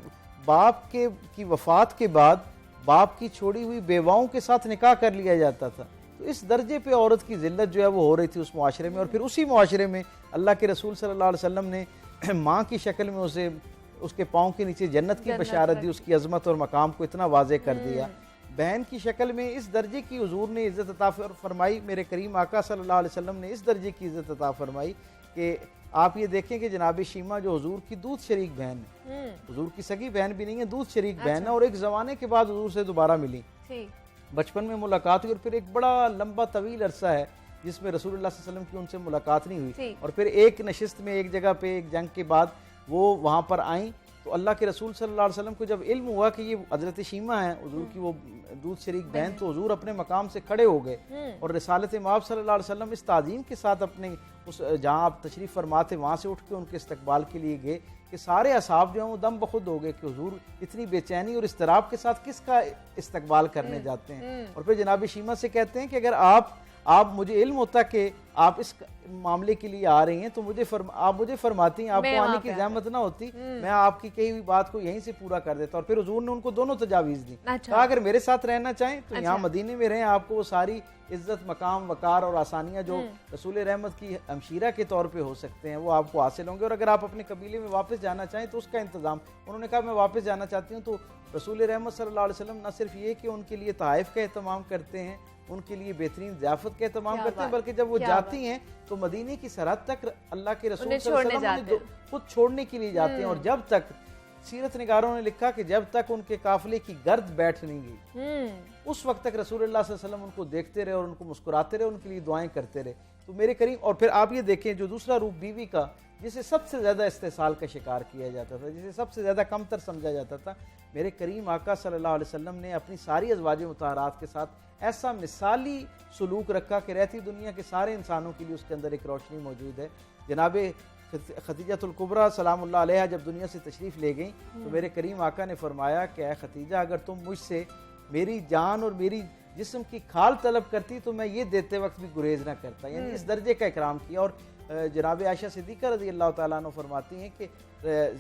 बाप की वफ़ात के बाद बाप की छोड़ी हुई बेवाओं के साथ निकाह कर लिया जाता था। तो इस दर्जे पे औरत की ज़िल्लत जो है वो हो रही थी उस मुआशरे में। और फिर उसी मुआशरे में अल्लाह के रसूल सल्लल्लाहु अलैहि वसल्लम ने माँ की शक्ल में उसे उसके पाँव के नीचे जन्नत की बशारत दी, उसकी अज़मत और मकाम को इतना वाज़े कर दिया। बहन की शक्ल में इस दर्जे की हुजूर ने इज़्ज़त अता फरमाई, मेरे करीम आका सल्लल्लाहु अलैहि वसल्लम ने इस दर्जे की इज़्ज़त अता फरमाई कि आप ये देखें कि जनाब शीमा जो हुजूर की दूध शरीक बहन है, हुजूर की सगी बहन भी नहीं है, दूध शरीक बहन है, और एक ज़माने के बाद हुजूर से दोबारा मिली, बचपन में मुलाकात हुई और फिर एक बड़ा लंबा तवील अरसा है जिसमें रसूलुल्लाह सल्लल्लाहु अलैहि वसल्लम की उनसे मुलाकात नहीं हुई। और फिर एक नशिस्त में एक जगह पे एक जंग के बाद वो वहाँ पर आई तो अल्लाह के रसूल सल्लल्लाहु अलैहि वसल्लम को जब इल्म हुआ कि ये हज़रत शीमा है हुजूर की वो दूध शरीक बहन, तो हुजूर अपने मकाम से खड़े हो गए और रिसालत माब सल्लल्लाहु अलैहि वसल्लम इस ताज़ीम के साथ अपने उस जहाँ आप तशरीफ़ फरमा थे वहाँ से उठ के उनके इस्तकबाल के लिए गए कि सारे असहाब जो हैं वो दम बखुद हो गए कि हुजूर इतनी बेचैनी और इस्तराब के साथ किसका इस्तकबाल करने जाते हैं। और फिर जनाब शीमा से कहते हैं कि अगर आप आप मुझे इल्म होता कि आप इस मामले के लिए आ रही हैं तो आप मुझे फरमाती हैं, आपको आने की जहमत ना होती, मैं आपकी कही हुई बात को यहीं से पूरा कर देता। और फिर हुजूर ने उनको दोनों तजावीज़ दी। कहा अगर मेरे साथ रहना चाहें तो यहाँ मदीने में रहें, आपको वो सारी इज्जत, मकाम, वकार और आसानियाँ जो रसूल रहमत की हमशीरा के तौर पे हो सकते हैं वो आपको हासिल होंगे। और अगर आप अपने कबीले में वापस जाना चाहें तो उसका इंतज़ाम। उन्होंने कहा मैं वापस जाना चाहती हूँ। तो रसूल रहमत सल्लल्लाहु अलैहि वसल्लम न सिर्फ ये कि उनके लिए तहाइफ का एहतमाम करते हैं, उनके लिए बेहतरीन ज़ियाफ़त का एहतमाम करते हैं, बल्कि जब वो जाती हैं तो मदीने की सरहद तक अल्लाह के रसूल सल्लल्लाहु अलैहि वसल्लम खुद छोड़ने के लिए जाते हैं। और जब तक, सीरत निगारों ने लिखा कि जब तक उनके काफिले की गर्द बैठ नहीं गई, उस वक्त तक रसूलुल्लाह सल्लल्लाहु अलैहि वसल्लम उनको देखते रहे और उनको मुस्कुराते रहे, उनके लिए दुआएं करते रहे। तो मेरे करीम, और फिर आप ये देखें जो दूसरा रूप बीवी का, जिसे सबसे ज़्यादा इस्तेसाल का शिकार किया जाता था, जिसे सबसे ज़्यादा कमतर समझा जाता था, मेरे करीम आका सल्लल्लाहु अलैहि वसल्लम ने अपनी सारी अज़वाज मुतहरात के साथ ऐसा मिसाली सलूक रखा कि रहती दुनिया के सारे इंसानों के लिए उसके अंदर एक रोशनी मौजूद है। जनाब खदीजतुल कुबरा सलामुल्लाह अलैहा जब दुनिया से तशरीफ़ ले गई तो मेरे करीम आका ने फरमाया कि ऐ खदीजा, अगर तुम मुझसे मेरी जान और मेरी जिस्म की खाल तलब करती तो मैं ये देते वक्त भी गुरेज ना करता। यानी इस दर्जे का इकराम किया। और जनाब आयशा सिद्दीक़ा रज़ी अल्लाह तआला अन्हा फरमाती हैं कि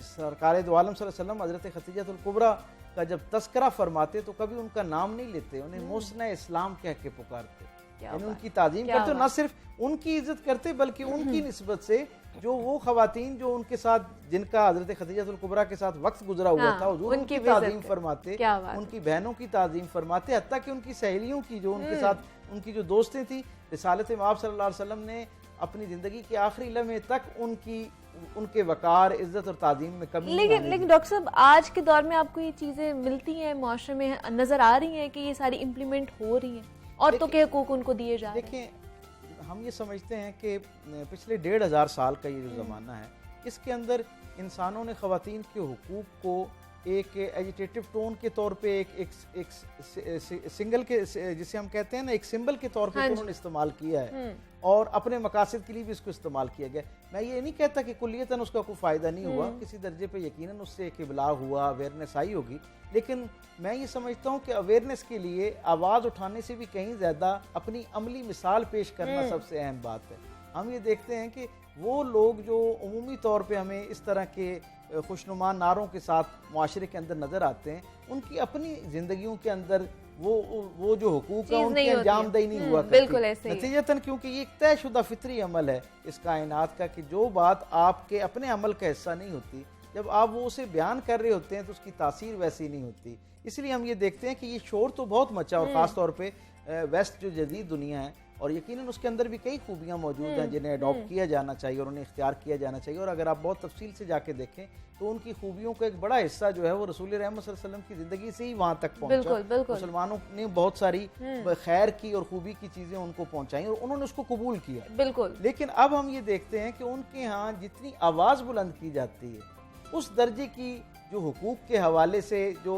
सरकार दो आलम सल्लल्लाहु अलैहि वसल्लम हज़रत खदीजतुल कुबरा का जब तस्करा फरमाते तो कभी उनका नाम नहीं लेते, उन्हें मोहसिना इस्लाम कह के पुकारते, यानी उनकी ताज़ीम करते। ना सिर्फ उनकी इज्जत करते बल्कि उनकी निस्बत से जो वो खवातीन जो उनके साथ, जिनका हज़रत खदीजतुल कुबरा के साथ वक्त गुजरा हुआ था, हुजूर उनकी ताज़ीम फरमाते, उनकी बहनों की ताज़ीम फरमाते, हत्ता कि उनकी सहेलियों की जो उनके साथ उनकी जो दोस्तें थी, रिसालत माब सल्लल्लाहु अलैहि वसल्लम ने अपनी ज़िंदगी के आखिरी लम्हे तक उनके वकार, इज्जत और ताज़ीम में कमी। लेकिन डॉक्टर साहब, आज के दौर में आपको ये चीज़ें मिलती हैं, मुआशरे में नज़र आ रही हैं कि ये सारी इम्प्लीमेंट हो रही हैं, औरतों के हकूक उनको दिए जा रहे हैं? देखिए, हम ये समझते हैं कि पिछले 1500 साल का ये जो ज़माना है, इसके अंदर इंसानों ने ख़वातीन के हकूक़ को एक एजिटेटिव टोन के तौर पे एक सिंगल के, जिसे हम कहते हैं ना, एक सिंबल के तौर पे उन्होंने इस्तेमाल किया है और अपने मकासद के लिए भी इसको इस्तेमाल किया गया। मैं ये नहीं कहता कि कुल्लियतन उसका कोई फ़ायदा नहीं हुआ, किसी दर्जे पे यकीनन उससे एक इबलाग हुआ, अवेयरनेस आई होगी, लेकिन मैं ये समझता हूँ कि अवेयरनेस के लिए आवाज़ उठाने से भी कहीं ज़्यादा अपनी अमली मिसाल पेश करना सबसे अहम बात है। हम ये देखते हैं कि वो लोग जो उमूमी तौर पे हमें इस तरह के खुशनुमा नारों के साथ मुआशरे के अंदर नज़र आते हैं, उनकी अपनी ज़िंदगियों के अंदर वो जो हुकूक है उनकी अंजामदही नहीं हुआ करती नतीजतन, क्योंकि ये एक तयशुदा फितरी अमल है इस कायनात का कि जो बात आपके अपने अमल का हिस्सा नहीं होती, जब आप वो उसे बयान कर रहे होते हैं तो उसकी तासीर वैसी नहीं होती। इसलिए हम ये देखते हैं कि ये शोर तो बहुत मचा, और ख़ास तौर पे वेस्ट जो जदीद दुनिया है, और यकीनन उसके अंदर भी कई खूबियाँ मौजूद हैं जिन्हें अडॉप्ट किया जाना चाहिए और उन्हें इख्तियार किया जाना चाहिए। और अगर आप बहुत तफसील से जाके देखें तो उनकी खूबियों का एक बड़ा हिस्सा जो है वो रसूल रहमत सल्लल्लाहु अलैहि वसल्लम की ज़िंदगी से ही वहाँ तक पहुँचा। मुसलमानों ने बहुत सारी खैर की और खूबी की चीज़ें उनको पहुँचाई और उन्होंने उसको कबूल किया। बिल्कुल। लेकिन अब हम ये देखते हैं कि उनके यहाँ जितनी आवाज़ बुलंद की जाती है, उस दर्जे की जो हुकूक के हवाले से जो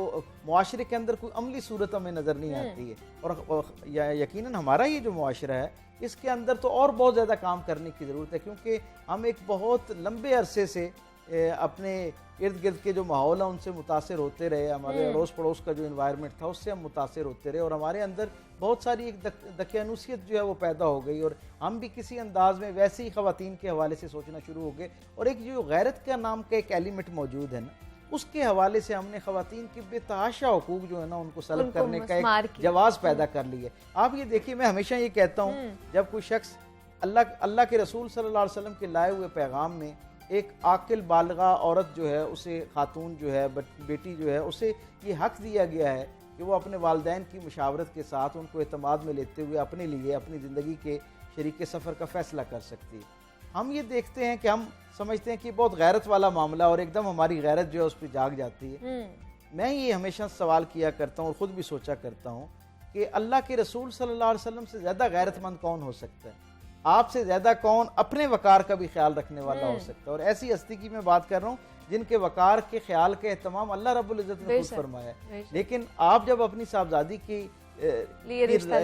मुआशरे के अंदर कोई अमली सूरत हमें नज़र नहीं आती है। और यकीनन हमारा ये जो मुआशरा है इसके अंदर तो और बहुत ज़्यादा काम करने की ज़रूरत है, क्योंकि हम एक बहुत लंबे अरसे से अपने इर्द गिर्द के जो माहौल है उनसे मुतासर होते रहे, हमारे अड़ोस पड़ोस का जो इन्वायरमेंट था उससे हम मुतासर होते रहे, और हमारे अंदर बहुत सारी एक दकियानुसियत जो है वो पैदा हो गई, और हम भी किसी अंदाज में वैसे ही ख़वातीन के हवाले से सोचना शुरू हो गए। और एक जो गैरत का नाम का एक एलिमेंट मौजूद है ना, उसके हवाले से हमने ख़वातीन के बेतहाशा हुकूक जो है ना उनको सल्ब करने का एक जवाज़ पैदा कर लिया। आप ये देखिए, मैं हमेशा ये कहता हूँ, जब कोई शख्स अल्लाह के रसूल सल्लल्लाहु अलैहि वसल्लम के लाए हुए पैगाम में एक आकिल बालगा औरत जो है, उसे खातून जो है, बेटी जो है, उसे ये हक़ दिया गया है कि वो अपने वालिदैन की मुशावरत के साथ उनको एतमाद में लेते हुए अपने लिए अपनी ज़िंदगी के शरीक सफ़र का फ़ैसला कर सकती है। हम ये देखते हैं कि हम समझते हैं कि बहुत गैरत वाला मामला, और एकदम हमारी गैरत जो है उस पर जाग जाती है। मैं ये हमेशा सवाल किया करता हूँ और ख़ुद भी सोचा करता हूँ कि अल्लाह के रसूल सल्लल्लाहु अलैहि वसल्लम से ज़्यादा गैरतमंद कौन हो सकता है? आपसे ज़्यादा कौन अपने वकार का भी ख्याल रखने वाला हो सकता है? और ऐसी हस्ती की मैं बात कर रहा हूँ जिनके वकार के ख्याल के एहतमाम अल्लाह रब्बुल इज़्ज़त ने खुद फरमाया है। लेकिन आप जब अपनी साहबजादी की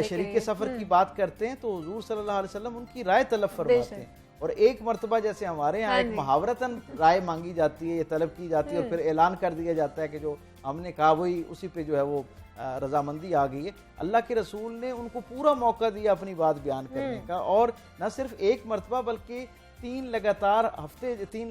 शरीक सफ़र की बात करते हैं तो हुजूर सल्लल्लाहु अलैहि वसल्लम उनकी राय तलब फरमाते हैं, और एक मरतबा जैसे हमारे यहाँ एक मुहावरतन राय मांगी जाती है, ये तलब की जाती है और फिर ऐलान कर दिया जाता है कि जो हमने कहा वही उसी पे जो है वो रजामंदी आ गई है। अल्लाह के रसूल ने उनको पूरा मौका दिया अपनी बात बयान करने का, और न सिर्फ एक मरतबा बल्कि तीन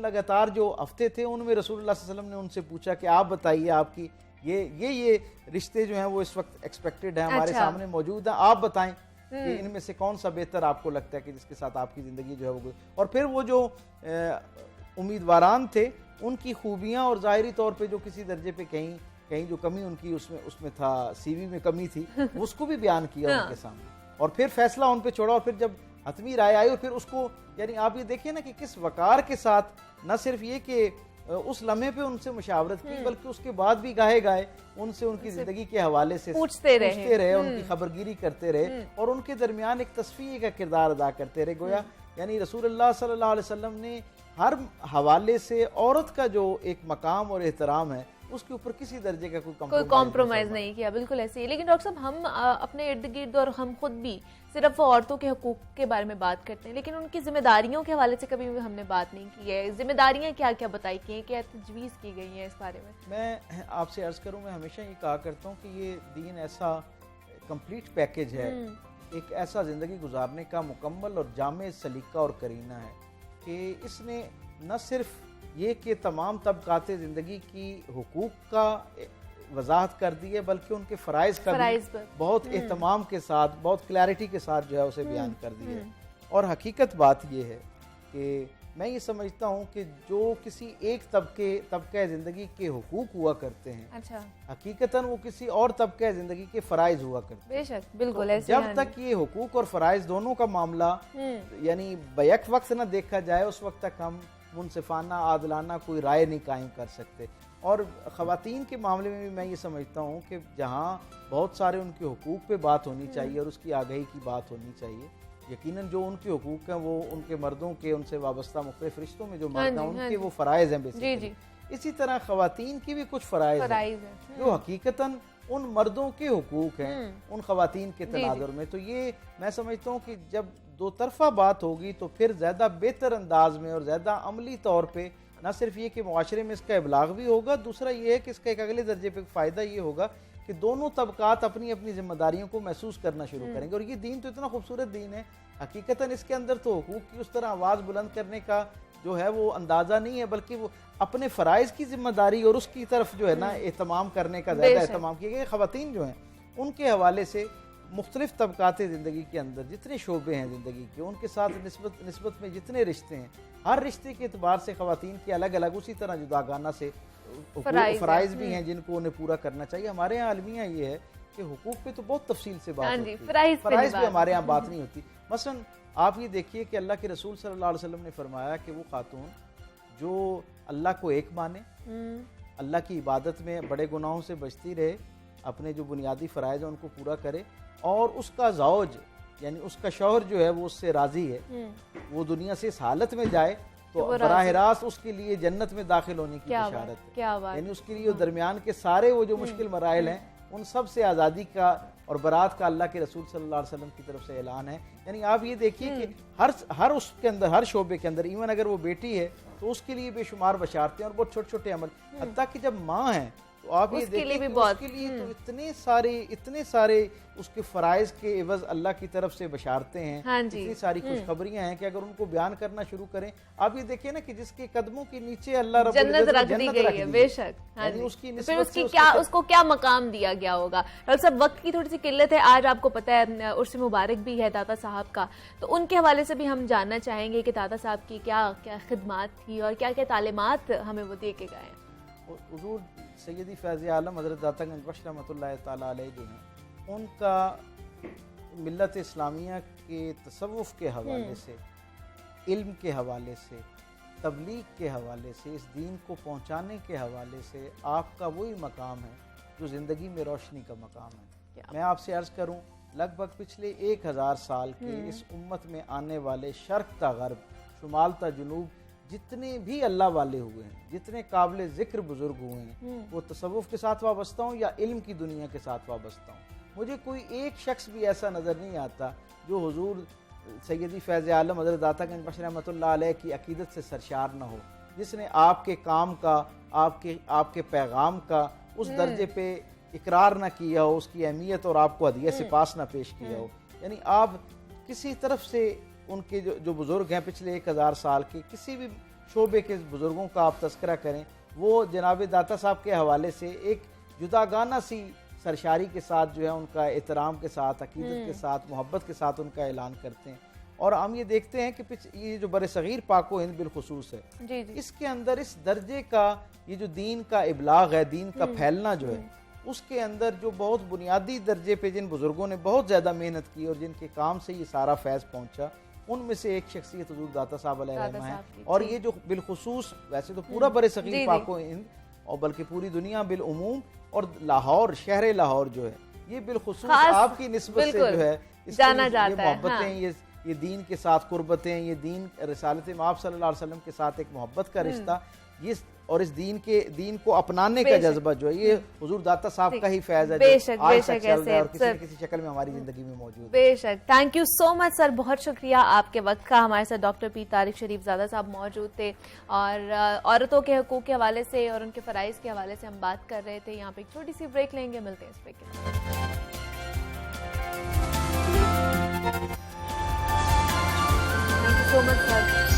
लगातार जो हफ्ते थे उनमें रसूलुल्लाह सल्लल्लाहु अलैहि वसल्लम ने उनसे पूछा कि आप बताइए आपकी ये रिश्ते जो हैं वो इस वक्त एक्सपेक्टेड है, हमारे सामने मौजूद है, आप बताएं कि इनमें से कौन सा बेहतर आपको लगता है कि जिसके साथ आपकी ज़िंदगी जो है वो। और फिर वो जो उम्मीदवारान थे उनकी खूबियाँ और ज़ाहिरी तौर पे जो किसी दर्जे पे कहीं जो कमी उनकी उसमें था, सीवी में कमी थी, उसको भी बयान किया उनके सामने, और फिर फैसला उन पे छोड़ा। और फिर जब हतमी राय आई और फिर उसको, यानी आप ये देखिए ना कि किस वकार के साथ न सिर्फ ये कि उस लम्हे पे उनसे मुशावरत की, बल्कि उसके बाद भी गाहे उनसे उनकी जिंदगी के हवाले से पूछते रहे, उनकी खबरगिरी करते रहे और उनके दरमियान एक तस्फीर का किरदार अदा करते रहे। गोया यानी रसूलुल्लाह सल्लल्लाहु अलैहि वसल्लम ने हर हवाले से औरत का जो एक मकाम और एहतराम है उसके ऊपर किसी दर्जे का कोई कॉम्प्रोमाइज नहीं किया। बिल्कुल ऐसे ही। लेकिन डॉक्टर साहब, हम अपने इर्द गिर्द और हम खुद भी सिर्फ औरतों के हकूक के बारे में बात करते हैं, लेकिन उनकी जिम्मेदारियों के हवाले से कभी भी हमने बात नहीं की है। जिम्मेदारियां क्या क्या बताई गई हैं, क्या तजवीज़ की गई हैं इस बारे में? मैं आपसे अर्ज करूं, मैं हमेशा ये कहा करता हूँ कि ये दीन ऐसा कंप्लीट पैकेज है, एक ऐसा ज़िंदगी गुजारने का मुकम्मल और जामे सलीका और करीना है कि इसने न सिर्फ ये कि तमाम तबकाते ज़िंदगी की हुकूक का वजाहत कर दी है, बल्कि उनके फ़राइज़ का भी बहुत एहतमाम के साथ, बहुत क्लैरिटी के साथ जो है उसे बयान कर दिया है। और हकीकत बात ये है कि मैं ये समझता हूँ कि जो किसी एक तबके ज़िंदगी के हुकूक हुआ करते हैं, हकीकतन वो किसी और तबके ज़िंदगी के फ़राइज़ हुआ करते हैं। बेशक, बिल्कुल तो ऐसे। जब तक ये हुकूक और फ़राइज़ दोनों का मामला यानी बैक वक्त न देखा जाए, उस वक्त तक हम मुनसिफाना आदलाना कोई राय नहीं कायम कर सकते। और ख़वातीन के मामले में भी मैं ये समझता हूँ कि जहाँ बहुत सारे उनके हुकूक पे बात होनी चाहिए और उसकी आगाही की बात होनी चाहिए, यकीनन जो उनके हुकूक हैं वो उनके मर्दों के, उनसे वाबस्ता मुख्तलिफ रिश्तों में जो मर्द हैं उनके वो फ़राइज़ हैं बेसिकली। इसी तरह ख़वातीन की भी कुछ फ़राइज़ हैं जो हकीकतन उन मर्दों के हुकूक हैं उन ख़वातीन के तनाजुर में। तो ये मैं समझता हूँ कि जब दो तरफा बात होगी तो फिर ज़्यादा बेहतर अंदाज में और ज़्यादा अमली तौर पे न सिर्फ ये कि मुआशरे में इसका इबलाग भी होगा, दूसरा ये है कि इसका एक अगले दर्जे पे फ़ायदा ये होगा कि दोनों तबकात अपनी अपनी जिम्मेदारियों को महसूस करना शुरू करेंगे। और ये दीन तो इतना खूबसूरत दीन है, हकीकतन इसके अंदर तो हुकूक की उस तरह आवाज़ बुलंद करने का जो है वो अंदाज़ा नहीं है, बल्कि वो अपने फ़राइज़ की जिम्मेदारी और उसकी तरफ जो है ना एहतमाम करने का ज़्यादा एहतमाम किया गया। ख़वातीन जो हैं उनके हवाले से मुख्तलिफ तबकाते ज़िंदगी के अंदर जितने शोबे हैं ज़िंदगी के, उनके साथ निस्बत में जितने रिश्ते हैं, हर रिश्ते के एतबार से ख़वातीन की अलग अलग उसी तरह जुदागाना से फ़राइज़ भी हैं जिनको उन्हें पूरा करना चाहिए। हमारे यहाँ अलमिया ये है कि हुकूक पे तो बहुत तफसील से बात होती है, फ़राइज़ पे हमारे यहाँ बात नहीं होती। मसलन आप ये देखिए कि अल्लाह के रसूल सल्लल्लाहु अलैहि वसल्लम ने फरमाया कि वो खातून जो अल्लाह को एक माने, अल्लाह की इबादत में बड़े गुनाहों से बचती रहे, अपने जो बुनियादी फ़राइज़ हैं उनको पूरा करे, और उसका ज़ौज यानी उसका शौहर जो है वो उससे राज़ी है, वो दुनिया से इस हालत में जाए तो बराह रास्त उसके लिए जन्नत में दाखिल होने की इशारत है। यानी उसके लिए दरमियान के सारे वो जो मुश्किल मराइल हैं उन सब से आज़ादी का और बरात का अल्लाह के रसूल सल्लल्लाहु अलैहि वसल्लम की तरफ से ऐलान है। यानी आप ये देखिए कि हर उसके अंदर, हर शोबे के अंदर, इवन अगर वो बेटी है तो उसके लिए बेशुमार बशारते हैं और बहुत छोटे छोटे अमल, हत्ता कि जब माँ है तो आप ये देखिए कि उसके लिए तो इतने सारे उसके फ़राइज़ के एवज़ अल्लाह की तरफ से बशारते हैं, इतनी सारी खुशखबरियां हैं कि अगर उनको बयान करना शुरू करें, आप ये देखिए ना कि जिसके कदमों के नीचे अल्लाह रब्बुल इज्जत जन्नत रख दी गई है। बेशक, उसको क्या मकाम दिया गया होगा। डॉक्टर साहब, वक्त की थोड़ी सी किल्लत है, आज आपको पता है उर्स मुबारक भी है दाता साहब का, तो उनके हवाले से भी हम जानना चाहेंगे कि दाता साहब की क्या क्या खिदमात थी और क्या क्या तालीमात हमें वो दे के गए। हुज़ूर सैयदी फ़ैज़ आलम हज़रत दाता गंज बख्श रहमतुल्लाह तआला अलैह जो हैं उनका मिल्लत इस्लामिया के तसव्वुफ़ के हवाले से, इल्म के हवाले से, तबलीग के हवाले से, इस दीन को पहुँचाने के हवाले से आपका वही मकाम है जो ज़िंदगी में रोशनी का मकाम है। मैं आपसे अर्ज़ करूँ, लगभग पिछले 1000 साल के इस उम्मत में आने वाले शर्क़ ता ग़र्ब, शुमाल ता जुनूब, जितने भी अल्लाह वाले हुए हैं, जितने काबिल ज़िक्र बुज़ुर्ग हुए हैं, वो तसव्वुफ़ के साथ वाबस्ता हूँ या इल्म की दुनिया के साथ वाबस्ता हूँ, मुझे कोई एक शख्स भी ऐसा नज़र नहीं आता जो हुजूर सैयदी फैज़ आलम हज़रत दाता गंज बख्श रहमतुल्लाह अलैह की अकीदत से सरशार न हो, जिसने आपके काम का, आपके पैगाम का उस दर्जे पे इकरार ना किया हो, उसकी अहमियत और आपको हदिया से पास ना पेश किया हो। यानी आप किसी तरफ से उनके जो बुज़ुर्ग हैं पिछले 1000 साल के, किसी भी शोबे के बुज़ुर्गों का आप तस्करा करें, वो जनाब दाता साहब के हवाले से एक जुदागाना सी सरशारी के साथ जो है उनका एहतराम के साथ, अकीदत के साथ, मोहब्बत के साथ उनका ऐलान करते हैं। और हम ये देखते हैं कि ये जो बरसगीर पाको हिंद बिलखुसूस है, जी जी। इसके अंदर इस दर्जे का ये जो दीन का इबलाग है, दीन का फैलना जो है, उसके अंदर जो बहुत बुनियादी दर्जे पे जिन बुजुर्गों ने बहुत ज़्यादा मेहनत की और जिनके काम से ये सारा फैज़ पहुंचा, उनमें से एक शख्सियत हुजूर दाता साहब अलैहिर्रहमा है। और ये जो बिलखुसूस, वैसे तो पूरा बरसगीर पाको हिंद और बल्कि पूरी दुनिया बिलउमूम, और लाहौर, शहर लाहौर जो है, ये बिलखुसूस आपकी निस्बत से जो है जाना जाता है। मोहब्बतें, ये दीन के साथ कुर्बतें, ये दीन रिसालत आप सल्लल्लाहु अलैहि वसल्लम के साथ एक मोहब्बत का रिश्ता, ये और इस दीन को अपनाने का जज्बा जो है, ये हुजूर दाता साहब का ही फैज़ है, बेशक आज बेशक तक चल रहा है और ऐसे किसी शक्ल में हमारी जिंदगी में मौजूद है। बेशक। Thank you so much sir, बहुत शुक्रिया आपके वक्त का। हमारे साथ डॉक्टर पी तारिक शरीफ ज़ादा साहब मौजूद थे और औरतों के हकूक़ के हवाले से और उनके फ़राइज़ के हवाले से हम बात कर रहे थे। यहाँ पे एक छोटी सी ब्रेक लेंगे, मिलते हैं इस ब्रेक के बाद। Thank you so much sir.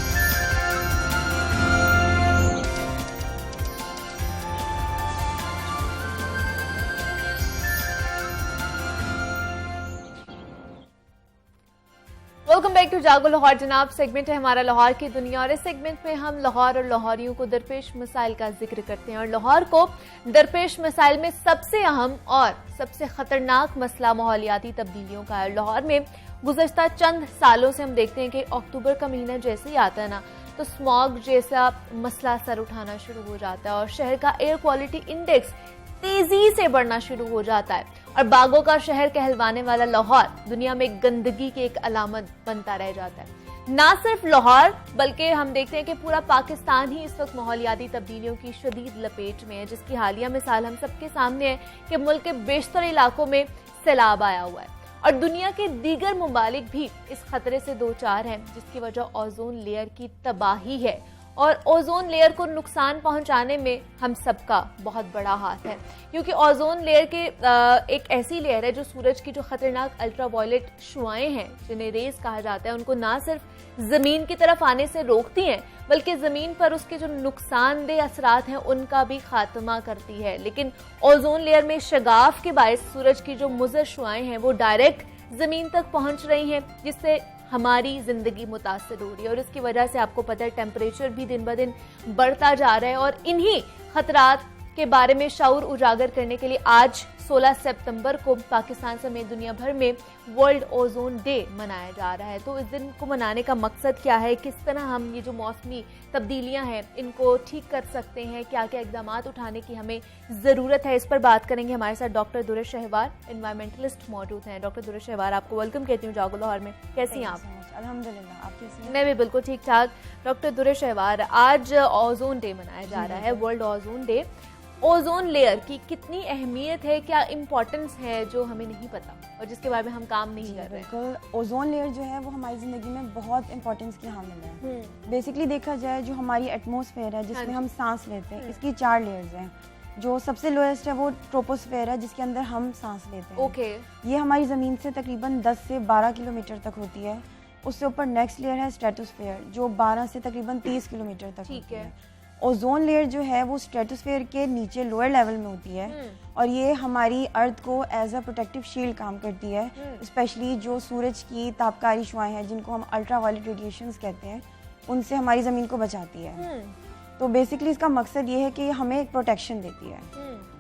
Welcome back to Jaago Lahore. जनाब, सेगमेंट है हमारा लाहौर की दुनिया और इस सेगमेंट में हम लाहौर और लाहौरियों को दरपेश मसाइल का जिक्र करते हैं। और लाहौर को दरपेश मसाइल में सबसे अहम और सबसे खतरनाक मसला माहौलियाती तब्दीलियों का है। लाहौर में गुज़श्ता चंद सालों से हम देखते हैं कि अक्टूबर का महीना जैसे ही आता है ना, तो स्मॉग जैसा मसला सर उठाना शुरू हो जाता है और शहर का एयर क्वालिटी इंडेक्स तेजी से बढ़ना शुरू हो जाता है और बागों का शहर कहलवाने वाला लाहौर दुनिया में गंदगी की एक अलामत बनता रह जाता है। ना सिर्फ लाहौर बल्कि हम देखते हैं कि पूरा पाकिस्तान ही इस वक्त माहौलियाती तब्दीलियों की शदीद लपेट में है, जिसकी हालिया मिसाल हम सबके सामने है कि मुल्क के बेशतर इलाकों में सैलाब आया हुआ है और दुनिया के दीगर मुमालिक भी इस खतरे से दो चार हैं, जिसकी वजह ओजोन लेयर की तबाही है और ओजोन लेयर को नुकसान पहुंचाने में हम सबका बहुत बड़ा हाथ है, क्योंकि ओजोन लेयर के एक ऐसी लेयर है जो सूरज की जो खतरनाक अल्ट्रावायलेट शुआएं हैं, जिन्हें रेज कहा जाता है, उनको ना सिर्फ जमीन की तरफ आने से रोकती हैं बल्कि जमीन पर उसके जो नुकसानदेह असरात हैं उनका भी खात्मा करती है। लेकिन ओजोन लेयर में शगाफ के बायस सूरज की जो मुज़र शुआएं हैं वो डायरेक्ट जमीन तक पहुंच रही हैं, जिससे हमारी जिंदगी मुतासिर हो रही है और इसकी वजह से आपको पता है टेम्परेचर भी दिन ब दिन बढ़ता जा रहा है। और इन्हीं खतरात के बारे में शऊर उजागर करने के लिए आज 16 सितंबर को पाकिस्तान समेत दुनिया भर में वर्ल्ड ओजोन डे मनाया जा रहा है। तो इस दिन को मनाने का मकसद क्या है, किस तरह हम ये जो मौसमी तब्दीलियां हैं इनको ठीक कर सकते हैं, क्या क्या इकदाम उठाने की हमें ज़रूरत है, इस पर बात करेंगे। हमारे साथ डॉक्टर दुर्र शहवार एनवायरमेंटलिस्ट मौजूद हैं। डॉक्टर दुर्र शहवार, आपको वेलकम कहती हूँ जागो लाहौर में। कैसी हैं आप? अल्हम्दुलिल्लाह, आप कैसी हैं? मैं भी बिल्कुल ठीक ठाक। डॉक्टर दुर्र शहवार, आज ओजोन डे मनाया जा रहा है, world ozone day. Ozone layer की कितनी अहमियत है, क्या इम्पोर्टेंस है जो हमें नहीं पता और जिसके बारे में हम काम नहीं कर रहे? बिल्कुल, ओजोन लेयर जो है वो हमारी ज़िंदगी में बहुत इंपॉर्टेंस की हामिल है। बेसिकली देखा जाए जो हमारी एटमॉस्फेयर है जिसमें हम सांस लेते हैं, इसकी 4 लेयर्स हैं। जो सबसे लोएस्ट है वो ट्रोपोस्फेयर है जिसके अंदर हम सांस लेते हैं। ओके। ये हमारी ज़मीन से तकरीबन 10 से 12 किलोमीटर तक होती है। उससे ऊपर नेक्स्ट लेयर है स्ट्रेटोस्फेयर जो 12 से तकरीबन 30 किलोमीटर तक होती है। ओजोन लेयर जो है वो स्ट्रेटोस्फेयर के नीचे लोअर लेवल में होती है और ये हमारी अर्थ को एज अ प्रोटेक्टिव शील्ड काम करती है। स्पेशली जो सूरज की तापकारी शुआएं हैं जिनको हम अल्ट्रावायलेट रेडिएशंस कहते हैं, उनसे हमारी ज़मीन को बचाती है। तो बेसिकली इसका मकसद ये है कि ये हमें एक प्रोटेक्शन देती है।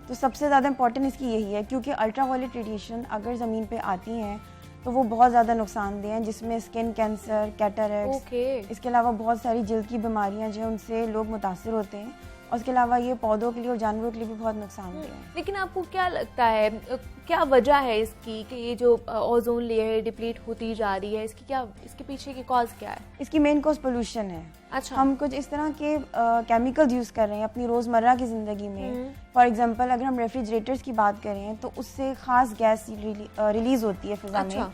तो सबसे ज़्यादा इंपॉर्टेंट इसकी यही है क्योंकि अल्ट्रावायलेट रेडिएशन अगर ज़मीन पे आती हैं तो वो बहुत ज़्यादा नुकसानदेह हैं, जिसमें स्किन कैंसर, कैटरेक्ट्स, इसके अलावा बहुत सारी जल्द की बीमारियां जो हैं उनसे लोग मुतासिर होते हैं। और इसके अलावा ये पौधों के लिए और जानवरों के लिए भी बहुत नुकसानदेह है। लेकिन आपको क्या लगता है, क्या वजह है इसकी कि ये जो ओजोन लेयर डिप्लीट होती जा रही है, इसके पीछे की कॉज क्या है? इसकी मेन कॉज पोल्यूशन है। अच्छा। हम कुछ इस तरह के केमिकल यूज़ कर रहे हैं अपनी रोज़मर्रा की ज़िंदगी में। फॉर एग्जांपल अगर हम रेफ्रिजरेटर्स की बात करें तो उससे ख़ास गैस रिलीज़ होती है फ़िज़ा में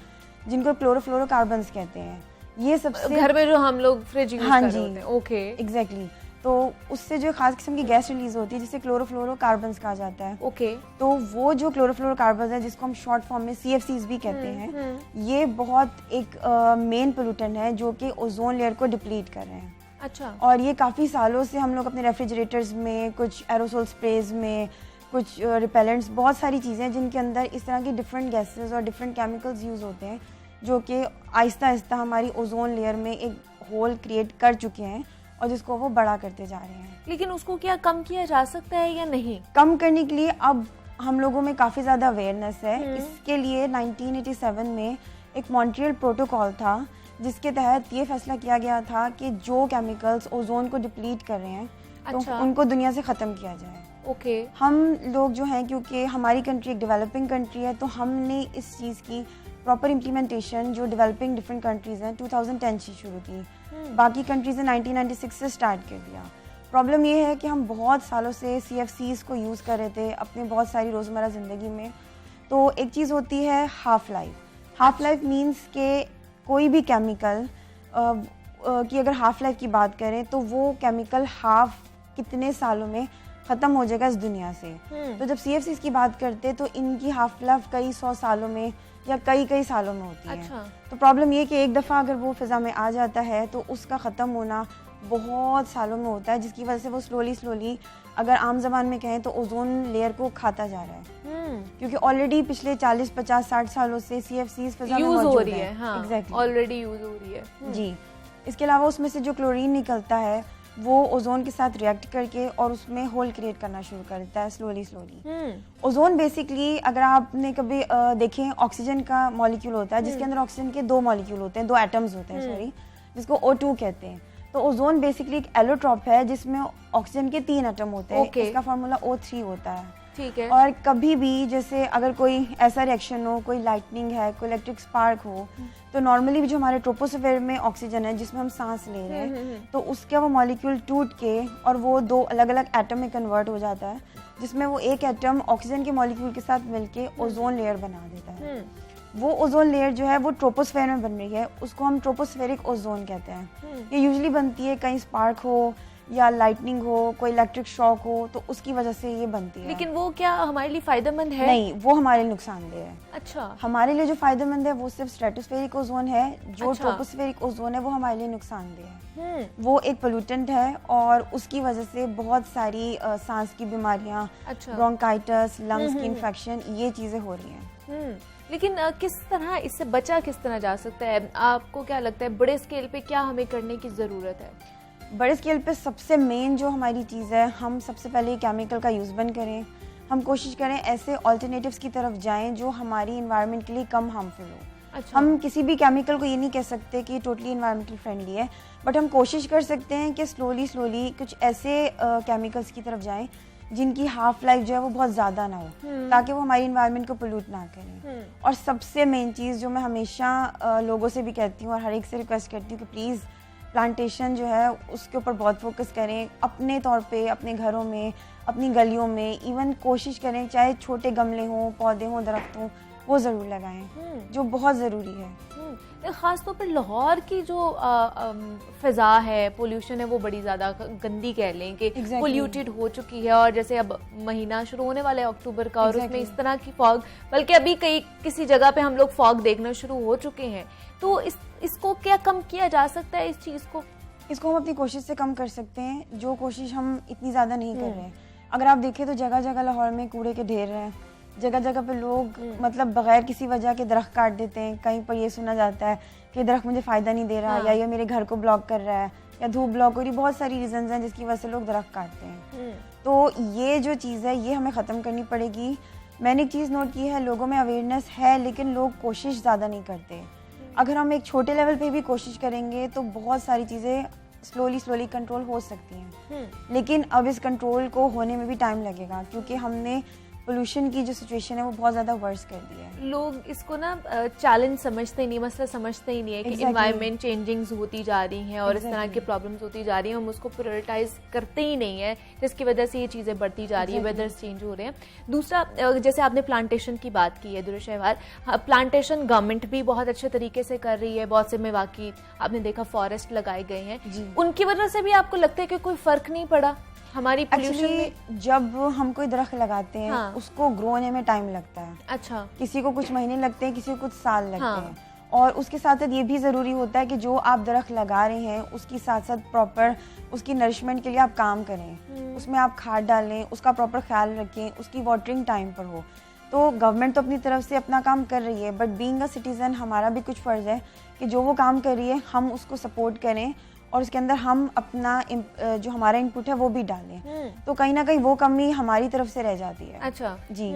जिनको क्लोरोफ्लोरोकार्बन्स कहते हैं। ये सबसे घर में जो हम लोग फ्रिज यूज हाँ कर जी, रहे होते हैं। Okay, exactly. तो उससे जो खास किस्म की गैस रिलीज होती है जिसे क्लोरोफ्लोरोकार्बन्स कहा जाता है। ओके, तो वो जो क्लोरोफ्लोरोकार्बन्स है, जिसको हम शॉर्ट फॉर्म में CFCs भी कहते हैं, ये बहुत एक मेन पोल्यूटेंट है जो कि ओजोन लेयर को डिप्लीट कर रहे हैं। अच्छा, और ये काफ़ी सालों से हम लोग अपने रेफ्रिजरेटर्स में, कुछ एरोसोल स्प्रेज में, कुछ रिपेलेंट्स, बहुत सारी चीज़ें हैं जिनके अंदर इस तरह की डिफरेंट गैसेस और डिफरेंट केमिकल्स यूज़ होते हैं जो कि आहिस्ता आहिस्ता हमारी ओजोन लेयर में एक होल क्रिएट कर चुके हैं और जिसको वो बड़ा करते जा रहे हैं। लेकिन उसको क्या कम किया जा सकता है या नहीं? कम करने के लिए अब हम लोगों में काफ़ी ज़्यादा अवेयरनेस है। इसके लिए 1987 में एक मॉन्ट्रियल प्रोटोकॉल था जिसके तहत ये फैसला किया गया था कि जो केमिकल्स ओजोन को डिप्लीट कर रहे हैं अच्छा। तो उनको दुनिया से ख़त्म किया जाए। ओके, हम लोग जो हैं, क्योंकि हमारी कंट्री एक डेवलपिंग कंट्री है, तो हमने इस चीज़ की प्रॉपर इम्प्लीमेंटेशन जो डेवलपिंग डिफरेंट कंट्रीज़ हैं 2010 से शुरू की। बाकी कंट्रीज़ ने 1996 से स्टार्ट कर दिया। प्रॉब्लम ये है कि हम बहुत सालों से CFCs को यूज़ कर रहे थे अपनी बहुत सारी रोज़मर्रा ज़िंदगी में। तो एक चीज़ होती है half life. Half life means के कोई भी केमिकल की अगर हाफ़ लाइफ की बात करें तो वो केमिकल हाफ कितने सालों में ख़त्म हो जाएगा इस दुनिया से। तो जब CFCs की बात करते तो इनकी हाफ़ लाइफ कई 100 सालों में या कई सालों में होती है। अच्छा। तो प्रॉब्लम ये कि एक दफ़ा अगर वो फ़िज़ा में आ जाता है तो उसका ख़त्म होना बहुत सालों में होता है, जिसकी वजह से वो स्लोली अगर आम ज़बान में कहें तो ओजोन लेयर को खाता जा रहा है। क्योंकि ऑलरेडी पिछले 40, 50, 60 सालों से CFCs फ़िज़ा में यूज हो मौजूद रही है। हाँ, एग्जैक्टली, ऑलरेडी यूज हो रही है। जी। इसके अलावा उसमें से जो क्लोरीन निकलता है वो ओजोन के साथ रिएक्ट करके और उसमें होल क्रिएट करना शुरू कर देता है स्लोली। ओजोन बेसिकली अगर आपने कभी देखें, ऑक्सीजन का मॉलिक्यूल होता है जिसके अंदर ऑक्सीजन के 2 मॉलिक्यूल होते हैं, 2 एटम्स होते हैं, सॉरी, जिसको O2 कहते हैं। तो ओजोन बेसिकली एक एलोट्रॉप है जिसमें ऑक्सीजन के 3 एटम होते हैं। इसका फार्मूला O3 होता है। ठीक है। और कभी भी जैसे अगर कोई ऐसा रिएक्शन हो, कोई लाइटनिंग है, कोई इलेक्ट्रिक स्पार्क हो, तो नॉर्मली जो हमारे ट्रोपोस्फेयर में ऑक्सीजन है जिसमें हम सांस ले रहे हैं, तो उसका वो मॉलिक्यूल टूट के और वो 2 अलग अलग एटम में कन्वर्ट हो जाता है, जिसमें वो एक एटम ऑक्सीजन के मॉलिक्यूल के साथ मिलके ओजोन लेयर बना देता है। वो ओजोन लेयर जो है वो ट्रोपोस्फेयर में बन रही है, उसको हम ट्रोपोस्फेरिक ओजोन कहते हैं। ये यूजुअली बनती है कहीं स्पार्क हो या लाइटनिंग हो, कोई इलेक्ट्रिक शॉक हो, तो उसकी वजह से ये बनती है। लेकिन वो क्या हमारे लिए फायदेमंद है? नहीं, वो हमारे लिए नुकसानदेह है। अच्छा। हमारे लिए जो फायदेमंद है वो सिर्फ स्ट्रेटोस्फेरिक ओजोन है, जो अच्छा। ट्रोपोस्फेरिक ओजोन है वो हमारे लिए नुकसानदेह है। वो एक पोल्यूटेंट है और उसकी वजह से बहुत सारी सांस की बीमारियां, अच्छा। ब्रोंकाइटिस, लंग्स की इन्फेक्शन, ये चीजें हो रही हैं। लेकिन किस तरह इससे बचा किस तरह जा सकता है? आपको क्या लगता है बड़े स्केल पे क्या हमें करने की ज़रूरत है? बड़े स्केल पे सबसे मेन जो हमारी चीज़ है, हम सबसे पहले केमिकल का यूज़ बंद करें। हम कोशिश करें ऐसे ऑल्टरनेटिव्स की तरफ जाएं जो हमारी इन्वायरमेंट के लिए कम हार्मफुल हो। अच्छा। हम किसी भी केमिकल को ये नहीं कह सकते कि टोटली इन्वायरमेंटल फ्रेंडली है, बट हम कोशिश कर सकते हैं कि स्लोली कुछ ऐसे केमिकल्स की तरफ जाएं जिनकी हाफ लाइफ जो है वो बहुत ज़्यादा ना हो, ताकि वो हमारी इन्वायरमेंट को पोल्यूट ना करें। और सबसे मेन चीज़ जो मैं हमेशा लोगों से भी कहती हूँ और हर एक से रिक्वेस्ट करती हूँ कि प्लीज़ प्लांटेशन जो है उसके ऊपर बहुत फोकस करें, अपने तौर पे, अपने घरों में, अपनी गलियों में, इवन कोशिश करें चाहे छोटे गमले हों, पौधे हों, दरख्त हों, वो ज़रूर लगाएं, जो बहुत ज़रूरी है। ख़ास तौर पर लाहौर की जो फ़िज़ा है, पोल्यूशन है, वो बड़ी ज़्यादा गंदी कह लें कि पोल्यूटेड हो चुकी है। और जैसे अब महीना शुरू होने वाला है अक्टूबर का, और उसमें इस तरह की फॉग, बल्कि अभी किसी जगह पे हम लोग फॉग देखना शुरू हो चुके हैं। तो इसको क्या कम किया जा सकता है? इस चीज़ को हम अपनी कोशिश से कम कर सकते हैं, जो कोशिश हम इतनी ज़्यादा नहीं कर रहे हैं। अगर आप देखें तो जगह जगह लाहौर में कूड़े के ढेर हैं, जगह जगह पे लोग मतलब बगैर किसी वजह के दरख्त काट देते हैं। कहीं पर ये सुना जाता है कि दरख्त मुझे फ़ायदा नहीं दे रहा, या ये मेरे घर को ब्लॉक कर रहा है, या धूप ब्लॉक हो रही, बहुत सारी रीजंस हैं जिसकी वजह से लोग दरख्त काटते हैं। तो ये जो चीज़ है ये हमें ख़त्म करनी पड़ेगी। मैंने एक चीज़ नोट की है, लोगों में अवेयरनेस है लेकिन लोग कोशिश ज़्यादा नहीं करते। अगर हम एक छोटे लेवल पे भी कोशिश करेंगे तो बहुत सारी चीज़ें स्लोली कंट्रोल हो सकती हैं। लेकिन अब इस कंट्रोल को होने में भी टाइम लगेगा, क्योंकि हमने पोल्यूशन की जो सिचुएशन है वो बहुत ज़्यादा वर्स कर दी है। लोग इसको ना चैलेंज समझते ही नहीं, मसला समझते ही नहीं है कि एनवायरनमेंट चेंजिंग्स होती जा रही हैं और इस तरह की प्रॉब्लम्स होती जा रही हैं, हम उसको प्रायोरिटाइज करते ही नहीं है, जिसकी वजह से ये चीज़ें बढ़ती जा रही है, वेदर्स चेंज हो रहे हैं। दूसरा, जैसे आपने प्लांटेशन की बात की है दुरुशहवार, प्लांटेशन गवर्नमेंट भी बहुत अच्छे तरीके से कर रही है, बहुत से मेवाकी आपने देखा फॉरेस्ट लगाए गए हैं, उनकी वजह से भी आपको लगता है कि कोई फर्क नहीं पड़ा हमारी पोल्यूशन में? जब हम कोई दरख्त लगाते हैं उसको ग्रो होने में टाइम लगता है। अच्छा। किसी को कुछ महीने लगते हैं, किसी को कुछ साल लगते हैं, और उसके साथ साथ ये भी ज़रूरी होता है कि जो आप दरख्त लगा रहे हैं उसकी साथ साथ प्रॉपर उसकी नरिशमेंट के लिए आप काम करें, उसमें आप खाद डालें, उसका प्रॉपर ख्याल रखें, उसकी वाटरिंग टाइम पर हो। तो गवर्नमेंट तो अपनी तरफ से अपना काम कर रही है, बट बीइंग अ सिटीज़न हमारा भी कुछ फ़र्ज़ है कि जो वो काम कर रही है हम उसको सपोर्ट करें और उसके अंदर हम अपना जो हमारा इनपुट है वो भी डालें। तो कहीं ना कहीं वो कमी हमारी तरफ से रह जाती है। अच्छा जी।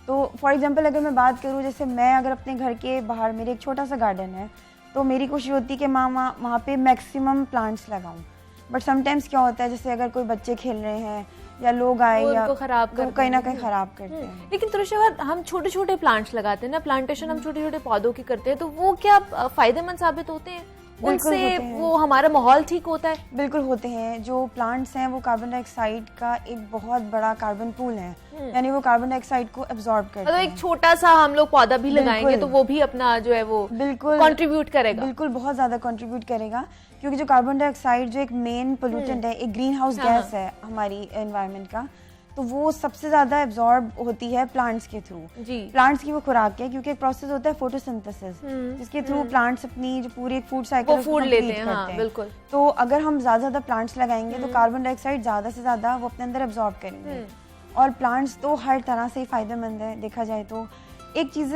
तो फॉर एग्जांपल अगर मैं बात करूँ, जैसे मैं अगर अपने घर के बाहर मेरे एक छोटा सा गार्डन है, तो मेरी कोशिश होती है कि मैं वहाँ पे मैक्सिमम प्लांट्स लगाऊं। बट समटाइम्स क्या होता है, जैसे अगर कोई बच्चे खेल रहे हैं या लोग आए या खराब कर कहीं ना कहीं खराब करते हैं। लेकिन तुरुशहवार हम छोटे छोटे प्लांट्स लगाते हैं ना, प्लांटेशन हम छोटे छोटे पौधों की करते हैं, तो वो क्या फायदेमंद साबित होते हैं? उनसे वो हमारा माहौल ठीक होता है? बिल्कुल होते हैं। जो प्लांट्स हैं वो कार्बन डाइऑक्साइड का एक बहुत बड़ा कार्बन पूल है, यानी वो कार्बन डाइऑक्साइड को एब्जॉर्ब करते हैं। एक छोटा सा हम लोग पौधा भी लगाएंगे तो वो भी अपना जो है वो बिल्कुल कंट्रीब्यूट करेगा। बिल्कुल बहुत ज्यादा कंट्रीब्यूट करेगा, क्योंकि जो कार्बन डाइऑक्साइड जो एक मेन पोल्यूटेंट है, एक ग्रीन हाउस गैस है हमारी एनवायरनमेंट का, तो वो सबसे ज्यादा एब्जॉर्ब होती है प्लांट्स के थ्रू। प्लांट्स की वो खुराक है, क्योंकि एक प्रोसेस होता है फोटोसिंथेसिस, जिसके थ्रू प्लांट्स अपनी जो पूरी फूड साइकिल फूड लेते हैं। हाँ, बिल्कुल। तो अगर हम ज्यादा प्लांट्स लगाएंगे तो कार्बन डाइऑक्साइड ज्यादा से ज्यादा वो अपने अंदर एब्जॉर्ब करेंगे। और प्लांट्स तो हर तरह से फायदेमंद है देखा जाए तो। एक चीज़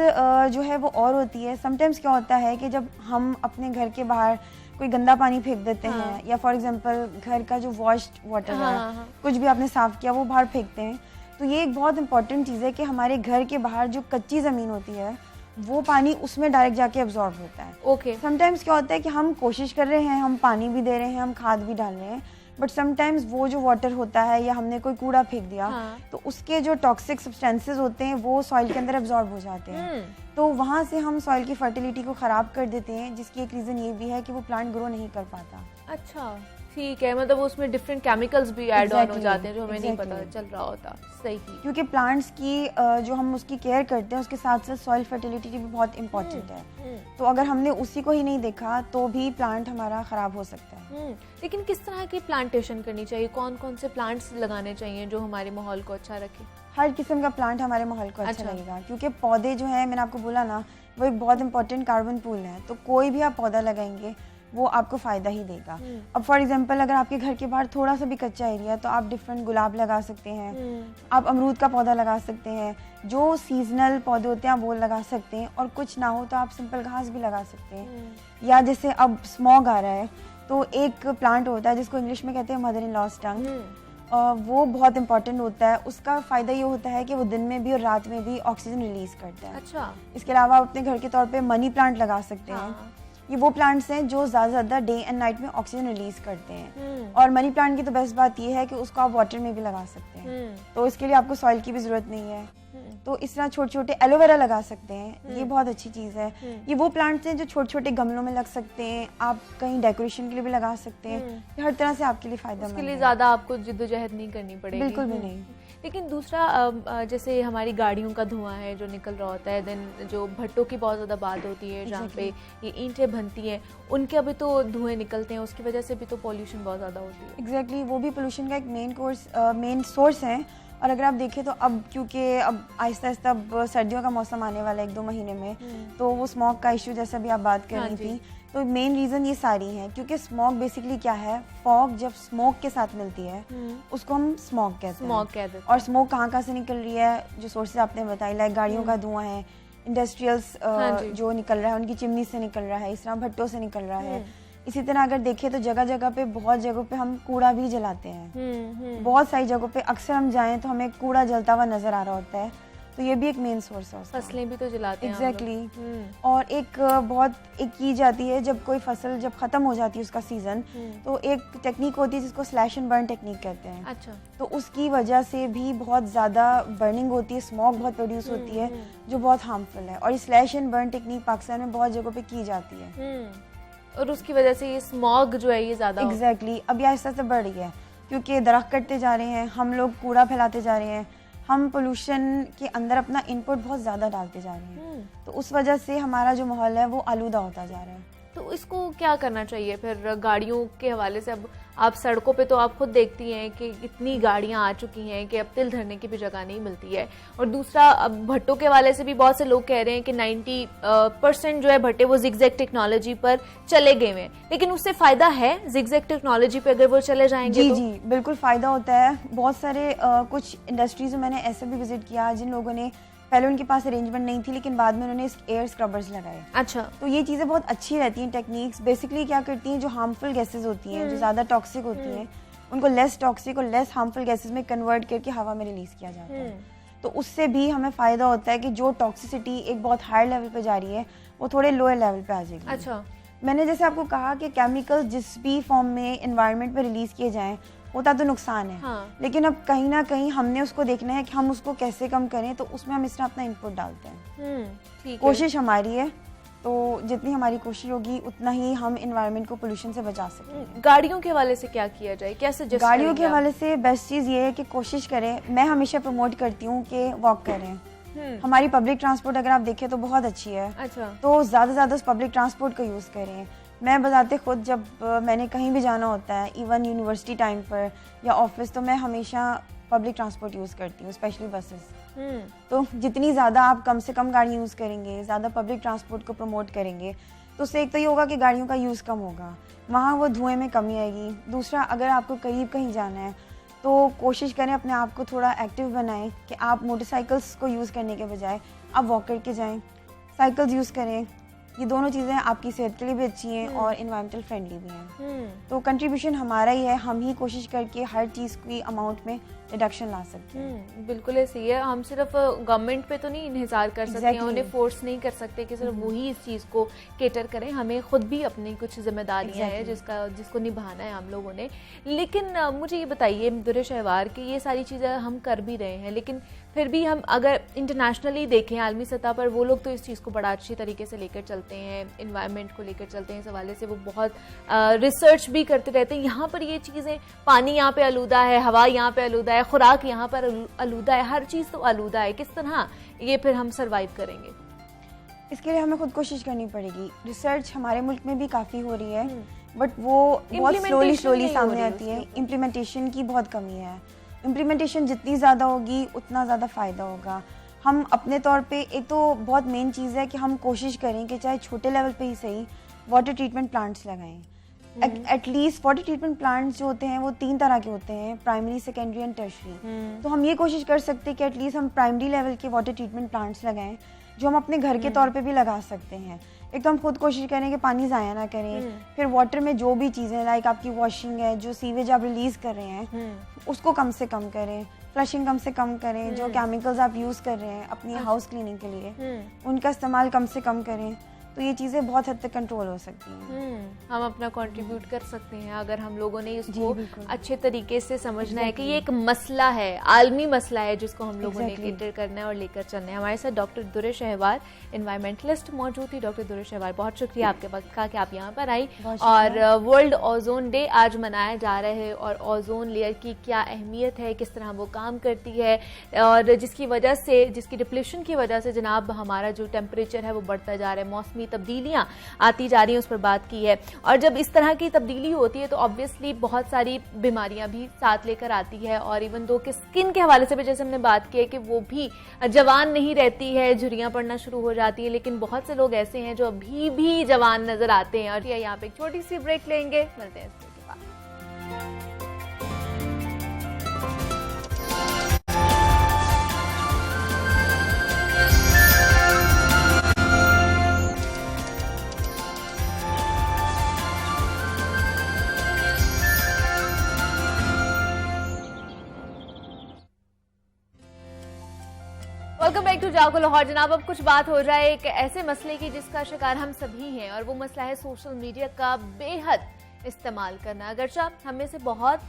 जो है वो और होती है, समटाइम्स क्या होता है कि जब हम अपने घर के बाहर कोई गंदा पानी फेंक देते हैं, या फॉर एग्जांपल घर का जो वॉश्ड वाटर है, कुछ भी आपने साफ किया वो बाहर फेंकते हैं, तो ये एक बहुत इंपॉर्टेंट चीज़ है कि हमारे घर के बाहर जो कच्ची ज़मीन होती है वो पानी उसमें डायरेक्ट जाके एब्जॉर्ब होता है। ओके। समटाइम्स क्या होता है कि हम कोशिश कर रहे हैं, हम पानी भी दे रहे हैं, हम खाद भी डाल रहे हैं, बट समटाइम्स वो जो वाटर होता है या हमने कोई कूड़ा फेंक दिया, तो उसके जो टॉक्सिक सब्सटेंसेस होते हैं वो सॉइल के अंदर एब्जॉर्ब हो जाते हैं। तो वहाँ से हम सॉइल की फर्टिलिटी को ख़राब कर देते हैं, जिसकी एक रीज़न ये भी है कि वो प्लांट ग्रो नहीं कर पाता। अच्छा, ठीक है। मतलब उसमें डिफरेंट केमिकल्स भी ऐड ऑन हो जाते हैं जो हमें नहीं पता चल रहा होता। सही। क्योंकि प्लांट्स की जो हम उसकी केयर करते हैं उसके साथ साथ सॉइल फर्टिलिटी भी बहुत इंपॉर्टेंट है। तो अगर हमने उसी को ही नहीं देखा तो भी प्लांट हमारा ख़राब हो सकता है। लेकिन किस तरह की प्लांटेशन करनी चाहिए? कौन कौन से प्लांट्स लगाने चाहिए जो हमारे माहौल को अच्छा रखे? हर किस्म का प्लांट हमारे माहौल को अच्छा लगेगा, क्योंकि पौधे जो है, मैंने आपको बोला ना, वो एक बहुत इंपॉर्टेंट कार्बन पूल है। तो कोई भी आप पौधा लगाएंगे वो आपको फ़ायदा ही देगा। अब फॉर एग्जांपल अगर आपके घर के बाहर थोड़ा सा भी कच्चा एरिया है तो आप डिफरेंट गुलाब लगा सकते हैं, आप अमरूद का पौधा लगा सकते हैं, जो सीजनल पौधे होते हैं वो लगा सकते हैं, और कुछ ना हो तो आप सिंपल घास भी लगा सकते हैं। या जैसे अब स्मॉग आ रहा है तो एक प्लांट होता है जिसको इंग्लिश में कहते हैं मदर इन लॉस टंग, वो बहुत इंपॉर्टेंट होता है। उसका फ़ायदा ये होता है कि वो दिन में भी और रात में भी ऑक्सीजन रिलीज करता है। अच्छा। इसके अलावा आप अपने घर के तौर पे मनी प्लांट लगा सकते हैं। ये वो प्लांट्स हैं जो ज़्यादा डे एंड नाइट में ऑक्सीजन रिलीज करते हैं। और मनी प्लांट की तो बेस्ट बात ये है कि उसको आप वाटर में भी लगा सकते हैं, तो इसके लिए आपको सॉइल की भी ज़रूरत नहीं है। तो इस तरह छोटे छोटे एलोवेरा लगा सकते हैं, ये बहुत अच्छी चीज़ है। ये वो प्लांट्स हैं जो छोटे छोटे गमलों में लग सकते हैं, आप कहीं डेकोरेशन के लिए भी लगा सकते हैं। हर तरह से आपके लिए फ़ायदा। उसके लिए ज़्यादा आपको जिद्दोजहद नहीं करनी पड़ेगी। बिल्कुल भी नहीं। लेकिन दूसरा, जैसे हमारी गाड़ियों का धुआं है जो निकल रहा होता है, देन जो भट्टों की बहुत ज़्यादा बात होती है जहाँ पे ये ईंटें बनती हैं, उनके अभी तो धुएं निकलते हैं, उसकी वजह से भी तो पॉल्यूशन बहुत ज़्यादा होती है। एग्जैक्टली, वो भी पोल्यूशन का एक मेन सोर्स है। और अगर आप देखें तो अब क्योंकि अब आहिस्ता आहिस्ता अब सर्दियों का मौसम आने वाला है 1-2 महीने में, तो वो स्मॉग का इशू जैसा भी आप बात कर रही थी, तो मेन रीज़न ये सारी हैं। क्योंकि स्मॉग बेसिकली क्या है, फॉग जब स्मोक के साथ मिलती है उसको हम स्मॉग कहते हैं। और स्मोक कहाँ से निकल रही है, जो सोर्सेज आपने बताई, लाइक गाड़ियों का धुआं है, इंडस्ट्रियल्स जो निकल रहा है उनकी चिमनी से निकल रहा है, इस तरह भट्टों से निकल रहा है। इसी तरह अगर देखें तो जगह जगह पे, बहुत जगहों पे हम कूड़ा भी जलाते हैं। बहुत सारी जगहों पे अक्सर हम जाएं तो हमें कूड़ा जलता हुआ नजर आ रहा होता है। तो ये भी एक मेन सोर्स है उसका। फसलें भी तो जलाते हैं हम लोग। एग्जैक्टली। और एक की जाती है जब कोई फसल जब ख़त्म हो जाती है उसका सीज़न, तो एक टेक्निक होती है जिसको स्लैश एंड बर्न टेक्निक कहते हैं। अच्छा। तो उसकी वजह से भी बहुत ज़्यादा बर्निंग होती है, स्मोक बहुत प्रोड्यूस होती है जो बहुत हार्मफुल है, और ये slash and burn technique Pakistan में बहुत जगहों पे की जाती है। और उसकी वजह से ये स्मॉग जो है ये ज़्यादा एग्जैक्टली। अब ये आहिस्ता से बढ़ रही है क्योंकि दरख्त कटते जा रहे हैं, हम लोग कूड़ा फैलाते जा रहे हैं, हम पोल्यूशन के अंदर अपना इनपुट बहुत ज़्यादा डालते जा रहे हैं, तो उस वजह से हमारा जो माहौल है वो आलूदा होता जा रहा है। तो इसको क्या करना चाहिए फिर गाड़ियों के हवाले से? अब आप सड़कों पे तो आप खुद देखती हैं कि इतनी गाड़ियां आ चुकी हैं कि अब तिल धरने की भी जगह नहीं मिलती है। और दूसरा, अब भट्टों के हवाले से भी बहुत से लोग कह रहे हैं कि 90% जो है भट्टे वो जिगजैग टेक्नोलॉजी पर चले गए हैं, लेकिन उससे फायदा है जिगजैग टेक्नोलॉजी पे अगर वो चले जाएंगे? जी तो? जी बिल्कुल फ़ायदा होता है। बहुत सारे कुछ इंडस्ट्रीज में मैंने ऐसे भी विजिट किया जिन लोगों ने पहले उनके पास अरेंजमेंट नहीं थी लेकिन बाद में उन्होंने एयर स्क्रबर्स लगाए। अच्छा। तो ये चीज़ें बहुत अच्छी रहती हैं टेक्निक्स। बेसिकली क्या करती हैं, जो हार्मफुल गैसेज होती हैं, जो ज़्यादा टॉक्सिक होती हैं, उनको लेस टॉक्सिक और लेस हार्मफुल गैसेज में कन्वर्ट करके हवा में रिलीज़ किया जाता है। तो उससे भी हमें फ़ायदा होता है कि जो टॉक्सिसिटी एक बहुत हाई लेवल पे जा रही है वो थोड़े लोअर लेवल पे आ जाएगी। अच्छा। मैंने जैसे आपको कहा कि केमिकल्स जिस भी फॉर्म में एनवायरनमेंट में रिलीज़ किए जाएँ होता तो नुकसान है, हाँ। लेकिन अब कहीं ना कहीं हमने उसको देखना है कि हम उसको कैसे कम करें, तो उसमें हम इसमें अपना इनपुट डालते हैं। ठीक है। कोशिश हमारी है, तो जितनी हमारी कोशिश होगी उतना ही हम एनवायरनमेंट को पोल्यूशन से बचा सकते हैं। गाड़ियों के हवाले से क्या किया जाए, क्या सजेस्ट गाड़ियों करेंगे के आप? हवाले से बेस्ट चीज़ ये है कि कोशिश करें, मैं हमेशा प्रमोट करती हूँ कि वॉक करें। हमारी पब्लिक ट्रांसपोर्ट अगर आप देखें तो बहुत अच्छी है, अच्छा। तो ज़्यादा से ज़्यादा उस पब्लिक ट्रांसपोर्ट का यूज़ करें। मैं बजाते खुद जब मैंने कहीं भी जाना होता है, इवन यूनिवर्सिटी टाइम पर या ऑफिस, तो मैं हमेशा पब्लिक ट्रांसपोर्ट यूज़ करती हूँ, स्पेशली बसेस। तो जितनी ज़्यादा आप कम से कम गाड़ी यूज़ करेंगे, ज़्यादा पब्लिक ट्रांसपोर्ट को प्रमोट करेंगे, तो उससे एक तो ये होगा कि गाड़ियों का यूज़ कम होगा, वहाँ वो धुएं में कमी आएगी। दूसरा, अगर आपको करीब कहीं जाना है तो कोशिश करें अपने आप को थोड़ा एक्टिव बनाएं कि आप मोटरसाइकिल्स को यूज़ करने के बजाय आप वॉक करके जाएं, साइकिल्स यूज़ करें। ये दोनों चीज़ें आपकी सेहत के लिए भी अच्छी हैं और इन्वायरमेंटल फ्रेंडली भी हैं। तो कंट्रीब्यूशन हमारा ही है, हम ही कोशिश करके हर चीज़ की अमाउंट में रिडक्शन ला सकते हैं। बिल्कुल ऐसी है। हम सिर्फ गवर्नमेंट पे तो नहीं इन्हिसार कर सकते हैं, उन्हें फोर्स नहीं कर सकते कि सिर्फ वही इस चीज़ को केटर करें। हमें खुद भी अपनी कुछ जिम्मेदारियां हैं जिसको निभाना है हम लोगों ने। लेकिन मुझे ये बताइए दुर्रे शहवार कि ये सारी चीज़ें हम कर भी रहे हैं, लेकिन फिर भी हम अगर इंटरनेशनली देखें, आलमी सतह पर, वो लोग तो इस चीज़ को बड़ा अच्छी तरीके से लेकर चलते हैं, इन्वायरमेंट को लेकर चलते हैं। इस हवाले से वो बहुत रिसर्च भी करते रहते हैं। यहाँ पर ये चीज़ें, पानी यहाँ पे आलूदा है, हवा यहाँ पे आलूदा है, खुराक यहाँ पर आलूदा है, हर चीज़ तो आलूदा है। किस तरह ये फिर हम सर्वाइव करेंगे? इसके लिए हमें खुद कोशिश करनी पड़ेगी। रिसर्च हमारे मुल्क में भी काफ़ी हो रही है, बट वो बहुत स्लोली सामने आती है। इम्प्लीमेंटेशन की बहुत कमी है। इम्प्लीमेंटेशन जितनी ज़्यादा होगी उतना ज़्यादा फ़ायदा होगा। हम अपने तौर पे, एक तो बहुत मेन चीज़ है कि हम कोशिश करें कि चाहे छोटे लेवल पे ही सही वाटर ट्रीटमेंट प्लांट्स लगाएं। एटलीस्ट वाटर ट्रीटमेंट प्लांट्स जो होते हैं वो 3 तरह के होते हैं, प्राइमरी, सेकेंडरी एंड टर्शरी। तो हम ये कोशिश कर सकते हैं कि एटलीस्ट हम प्राइमरी लेवल के वाटर ट्रीटमेंट प्लांट्स लगाएं, जो हम अपने घर के तौर पे भी लगा सकते हैं। एक तो हम खुद कोशिश करें कि पानी ज़ाया ना करें, फिर वाटर में जो भी चीज़ें लाइक आपकी वॉशिंग है, जो सीवेज आप रिलीज़ कर रहे हैं उसको कम से कम करें, फ्लशिंग कम से कम करें, जो केमिकल्स आप यूज़ कर रहे हैं अपनी हाउस क्लीनिंग के लिए उनका इस्तेमाल कम से कम करें। तो ये चीज़ें बहुत हद तक कंट्रोल हो सकती हैं। हम अपना कंट्रीब्यूट कर सकते हैं अगर हम लोगों ने इसको अच्छे तरीके से समझना है कि ये एक मसला है, आलमी मसला है, जिसको हम लोगों ने केटर करना है और लेकर चलना है। हमारे साथ डॉक्टर दुर्रे शहवार एनवायरमेंटलिस्ट मौजूद थी। डॉक्टर दुर्रे शहवार, बहुत शुक्रिया आपके वक्त का कि आप यहाँ पर आई। और वर्ल्ड ओजोन डे आज मनाया जा रहा है और ओजोन लेयर की क्या अहमियत है, किस तरह वो काम करती है और जिसकी वजह से, जिसकी डिप्लेशन की वजह से जनाब हमारा जो टेम्परेचर है वो बढ़ता जा रहा है, मौसमी तब्दीलियां आती जा रही हैं, उस पर बात की है। और जब इस तरह की तब्दीली होती है तो ऑब्वियसली बहुत सारी बीमारियां भी साथ लेकर आती है। और इवन दो कि स्किन के हवाले से भी जैसे हमने बात की है कि वो भी जवान नहीं रहती है, झुर्रियां पड़ना शुरू हो जाती है, लेकिन बहुत से लोग ऐसे हैं जो अभी भी जवान नजर आते हैं। और यहाँ पे एक छोटी सी ब्रेक लेंगे, मिलते हैं इसके बाद। Welcome back to Jaago Lahore. जनाब, अब कुछ बात हो जाए एक ऐसे मसले की जिसका शिकार हम सभी हैं, और वो मसला है सोशल मीडिया का बेहद इस्तेमाल करना। अगरचा हम में से बहुत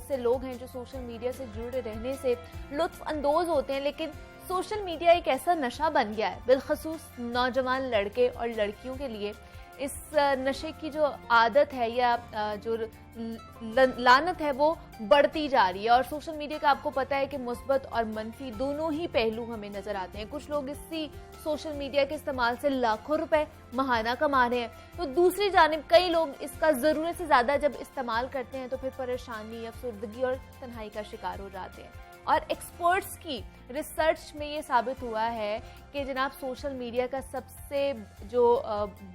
से लोग हैं जो सोशल मीडिया से जुड़े रहने से लुत्फ अंदोज होते हैं, लेकिन सोशल मीडिया एक ऐसा नशा बन गया है, बिलखसूस नौजवान लड़के और लड़कियों के लिए। इस नशे की जो आदत है या जो लानत है वो बढ़ती जा रही है, और सोशल मीडिया का आपको पता है कि मुस्बत और मनफी दोनों ही पहलू हमें नजर आते हैं। कुछ लोग इसी सोशल मीडिया के इस्तेमाल से लाखों रुपए महाना कमा रहे हैं, तो दूसरी जानिब कई लोग इसका ज़रूरत से ज़्यादा जब इस्तेमाल करते हैं तो फिर परेशानी, अफसरदगी और तन्हाई का शिकार हो जाते हैं। और एक्सपर्ट्स की रिसर्च में ये साबित हुआ है कि जनाब सोशल मीडिया का सबसे जो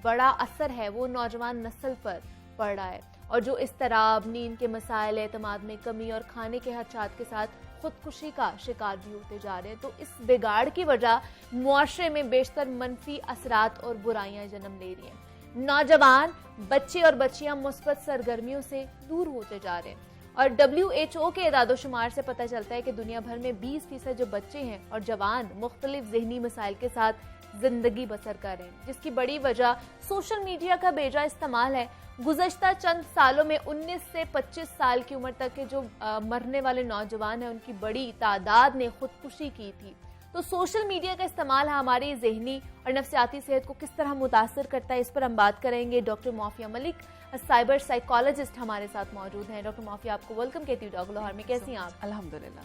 बड़ा असर है वो नौजवान नस्ल पर पड़ रहा है, और जो इस्तराब, नींद के मसाइल, एतमाद में कमी और खाने के खदशात के साथ खुदकुशी का शिकार भी होते जा रहे हैं। तो इस बिगाड़ की वजह मुआशरे में बेशतर मनफी असरात और बुराइयां जन्म ले रही हैं। नौजवान बच्चे और बच्चियां मुस्बत सरगर्मियों से दूर होते जा रहे हैं, और WHO के इदादोशुमार से पता चलता है कि दुनिया भर में 20% जो बच्चे हैं और जवान मुख्तलिफ ज़हनी मसाइल के साथ जिंदगी बसर कर रहे हैं, जिसकी बड़ी वजह सोशल मीडिया का बेजा इस्तेमाल है। गुज़श्ता चंद सालों में 19 से 25 साल की उम्र तक के जो मरने वाले नौजवान हैं उनकी बड़ी तादाद ने खुदकुशी की थी। तो सोशल मीडिया का इस्तेमाल हमारी ज़हनी और नफ्सियाती सेहत को किस तरह मुतासर करता है, इस पर हम बात करेंगे। डॉक्टर मौफिया मलिक, साइबर साइकोलॉजिस्ट, हमारे साथ मौजूद हैं। डॉक्टर मौफिया, आपको वेलकम कहती हूँ जागो लाहौर में। कैसी हैं आप? अल्हम्दुलिल्लाह।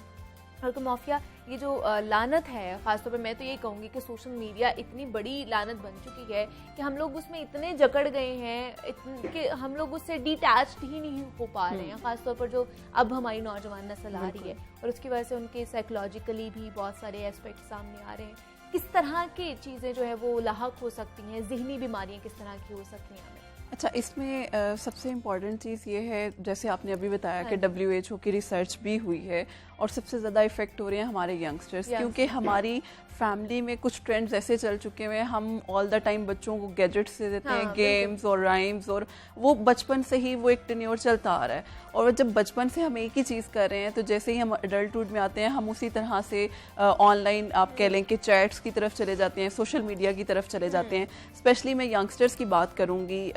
डॉक्टर मौफिया, ये जो लानत है, ख़ासतौर पर मैं तो ये कहूँगी कि सोशल मीडिया इतनी बड़ी लानत बन चुकी है कि हम लोग उसमें इतने जकड़ गए हैं कि हम लोग उससे डिटैच्ड ही नहीं हो पा रहे हैं। ख़ासतौर पर जो अब हमारी नौजवान नस्ल आ रही है, और उसकी वजह से उनके साइकोलॉजिकली भी बहुत सारे एस्पेक्ट सामने आ रहे हैं। किस तरह की चीज़ें जो है वो लाहक हो सकती हैं, ज़हनी बीमारियाँ किस तरह की हो सकती हैं हमें? अच्छा, इसमें सबसे इम्पॉर्टेंट चीज़ ये है, जैसे आपने अभी बताया कि WHO की रिसर्च भी हुई है, और सबसे ज़्यादा इफेक्ट हो रहे हैं हमारे यंगस्टर्स, क्योंकि हमारी फैमिली में कुछ ट्रेंड्स ऐसे चल चुके हैं। हम ऑल द टाइम बच्चों को गैजेट्स दे देते हैं, गेम्स और राइम्स, और वो बचपन से ही वो एक टेन्योर चलता आ रहा है। और जब बचपन से हम एक ही चीज़ कर रहे हैं, तो जैसे ही हम अडल्टहुड में आते हैं हम उसी तरह से ऑनलाइन आप कह लें कि चैट्स की तरफ चले जाते हैं, सोशल मीडिया की तरफ चले जाते हैं। स्पेशली मैं यंगस्टर्स की बात करूँगी।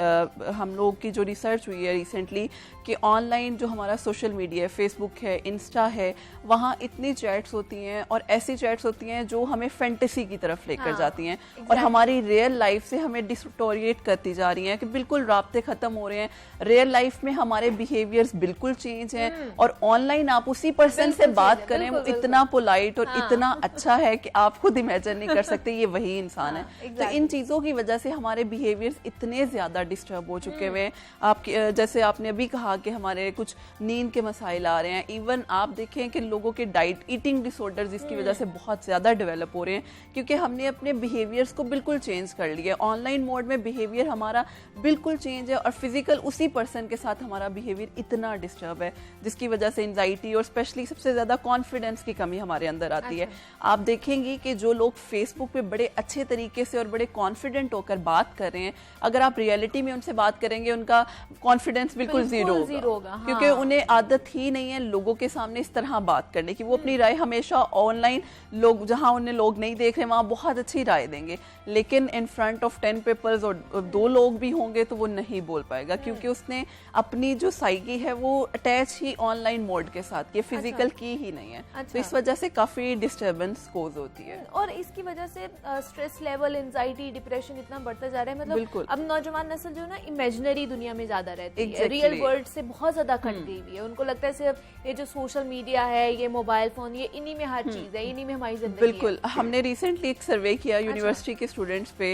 हम लोग की जो रिसर्च हुई है रिसेंटली कि ऑनलाइन जो हमारा सोशल मीडिया है, फेसबुक है, इंस्टा है, वहाँ इतनी चैट्स होती हैं, और ऐसी चैट्स होती हैं जो हमें फैंटेसी की तरफ लेकर जाती हैं, और हमारी रियल लाइफ से हमें डिस्टोरिएट करती जा रही हैं कि बिल्कुल राब्ते ख़त्म हो रहे हैं। रियल लाइफ में हमारे बिहेवियर्स बिल्कुल चेंज हैं, और ऑनलाइन आप उसी पर्सन से बात करें, वो इतना पोलाइट और इतना अच्छा है कि आप खुद इमेजिन नहीं कर सकते ये वही इंसान है। तो इन चीज़ों की वजह से हमारे बिहेवियर्स इतने ज़्यादा डिस्टर्ब हो चुके हुए हैं। आप जैसे आपने अभी कहा कि हमारे कुछ नींद के मसाइल आ रहे हैं। इवन आप देखें कि लोगों के डाइट ईटिंग डिसऑर्डर जिसकी वजह से बहुत ज़्यादा डेवलप हो रहे हैं, क्योंकि हमने अपने बिहेवियर्स को बिल्कुल चेंज कर लिया। ऑनलाइन मोड में बिहेवियर हमारा बिल्कुल चेंज है, और फिजिकल उसी पर्सन के साथ हमारा बिहेवियर इतना डिस्टर्ब है, जिसकी वजह से एंजाइटी और स्पेशली सबसे ज़्यादा कॉन्फिडेंस की कमी हमारे अंदर आती है। आप देखेंगी कि जो लोग फेसबुक पे बड़े अच्छे तरीके से और बड़े कॉन्फिडेंट होकर बात कर रहे हैं, अगर आप रियलिटी में उनसे बात करेंगे उनका कॉन्फिडेंस बिल्कुल जीरो होगा, क्योंकि उन्हें आदत ही नहीं है लोगों के सामने इस तरह बात करने की। वो अपनी राय हमेशा ऑनलाइन लोग जहां उन्हें लोग नहीं देख रहे वहां बहुत अच्छी राय देंगे, लेकिन इन फ्रंट ऑफ 10 पीपल्स और 2 लोग भी होंगे तो वो नहीं बोल पाएगा, क्योंकि उसने अपनी जो साइकी है वो अटैच ही ऑनलाइन मोड के साथ, ये फिजिकल की ही नहीं है। तो इस वजह से काफी डिस्टर्बेंस कोज होती है, और इसकी वजह से स्ट्रेस लेवल, एंजाइटी, डिप्रेशन इतना बढ़ता जा रहा है। मतलब अब नौजवान नस्ल जो है ना इमेजिनरी दुनिया में ज्यादा रहती है, रियल वर्ल्ड से बहुत ज्यादा कट गई हुई है। उनको लगता है सिर्फ ये जो सोशल मीडिया है, ये मोबाइल फोन, ये इन्हीं में हर चीज है, इन्हीं में हमारी जिंदगी। बिल्कुल, हमने रिसेंटली एक सर्वे किया यूनिवर्सिटी के स्टूडेंट्स पे,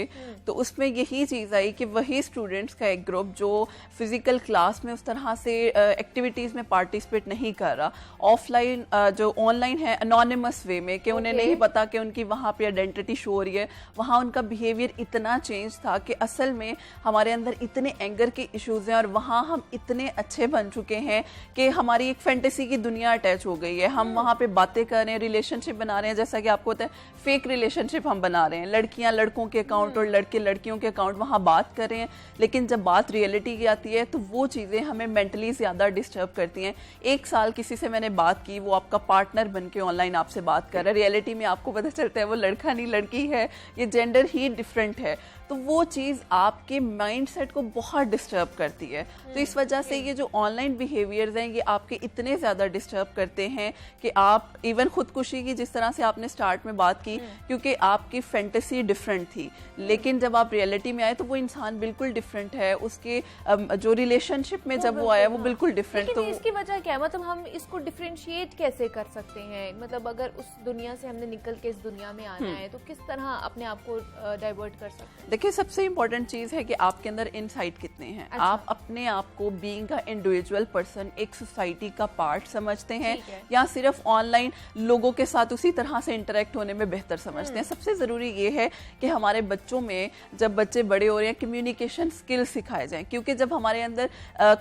तो उसमें यही चीज आई कि वही स्टूडेंट्स का एक ग्रुप जो फिजिकल क्लास में उस तरह से एक्टिविटीज में पार्टिसिपेट नहीं कर रहा, ऑफलाइन जो ऑनलाइन है अनोनिमस वे में, कि उन्हें नहीं पता कि उनकी वहाँ पे आइडेंटिटी शो हो रही है, वहाँ उनका बिहेवियर इतना चेंज था कि असल में हमारे अंदर इतने एंगर के इश्यूज हैं, और वहाँ हम इतने अच्छे बन चुके हैं कि हमारी एक फैंटेसी की दुनिया अटैच हो गई रही है, हम वहाँ पे बातें कर रहे हैं, रिलेशनशिप बना रहे हैं, जैसा कि आपको पता है फेक रिलेशनशिप हम बना रहे हैं, लड़कियां लड़कों के अकाउंट और लड़के लड़कियों के अकाउंट वहाँ बात कर रहे हैं, लेकिन जब बात रियलिटी की आती है तो वो चीज़ें हमें मेंटली ज़्यादा डिस्टर्ब करती हैं। 1 साल किसी से मैंने बात की, वो आपका पार्टनर बन के ऑनलाइन आपसे बात कर रहा है, रियलिटी में आपको पता चलता है वो लड़का नहीं लड़की है, ये जेंडर ही डिफरेंट है, तो वो चीज़ आपके माइंडसेट को बहुत डिस्टर्ब करती है। तो इस वजह से ये जो ऑनलाइन बिहेवियर्स हैं ये आपके इतने ज़्यादा डिस्टर्ब करते हैं कि आप इवन खुदकुशी की, जिस तरह से आपने स्टार्ट में बात की, क्योंकि आपकी फैंटेसी डिफरेंट थी, लेकिन जब आप रियलिटी में आए तो वो इंसान बिल्कुल डिफरेंट है, उसके जो रिलेशनशिप में जब वो आया वो बिल्कुल डिफरेंट। तो इसकी वजह क्या है, मतलब हम इसको डिफरेंशिएट कैसे कर सकते हैं, मतलब अगर उस दुनिया से हमने निकल के इस दुनिया में आना है तो किस तरह अपने आप को डाइवर्ट कर सकते हैं? देखिए सबसे इंपॉर्टेंट चीज है कि आपके अंदर इनसाइट कितने हैं। अच्छा। आप अपने आप को बीइंग अ इंडिविजुअल पर्सन एक सोसाइटी का पार्ट समझते हैं या सिर्फ ऑनलाइन लोगों के साथ उसी तरह से इंटरेक्ट होने में बेहतर समझते हैं? सबसे जरूरी ये है कि हमारे बच्चों में, जब बच्चे बड़े हो रहे हैं, कम्युनिकेशन स्किल्स सिखाए जाएं, क्योंकि जब हमारे अंदर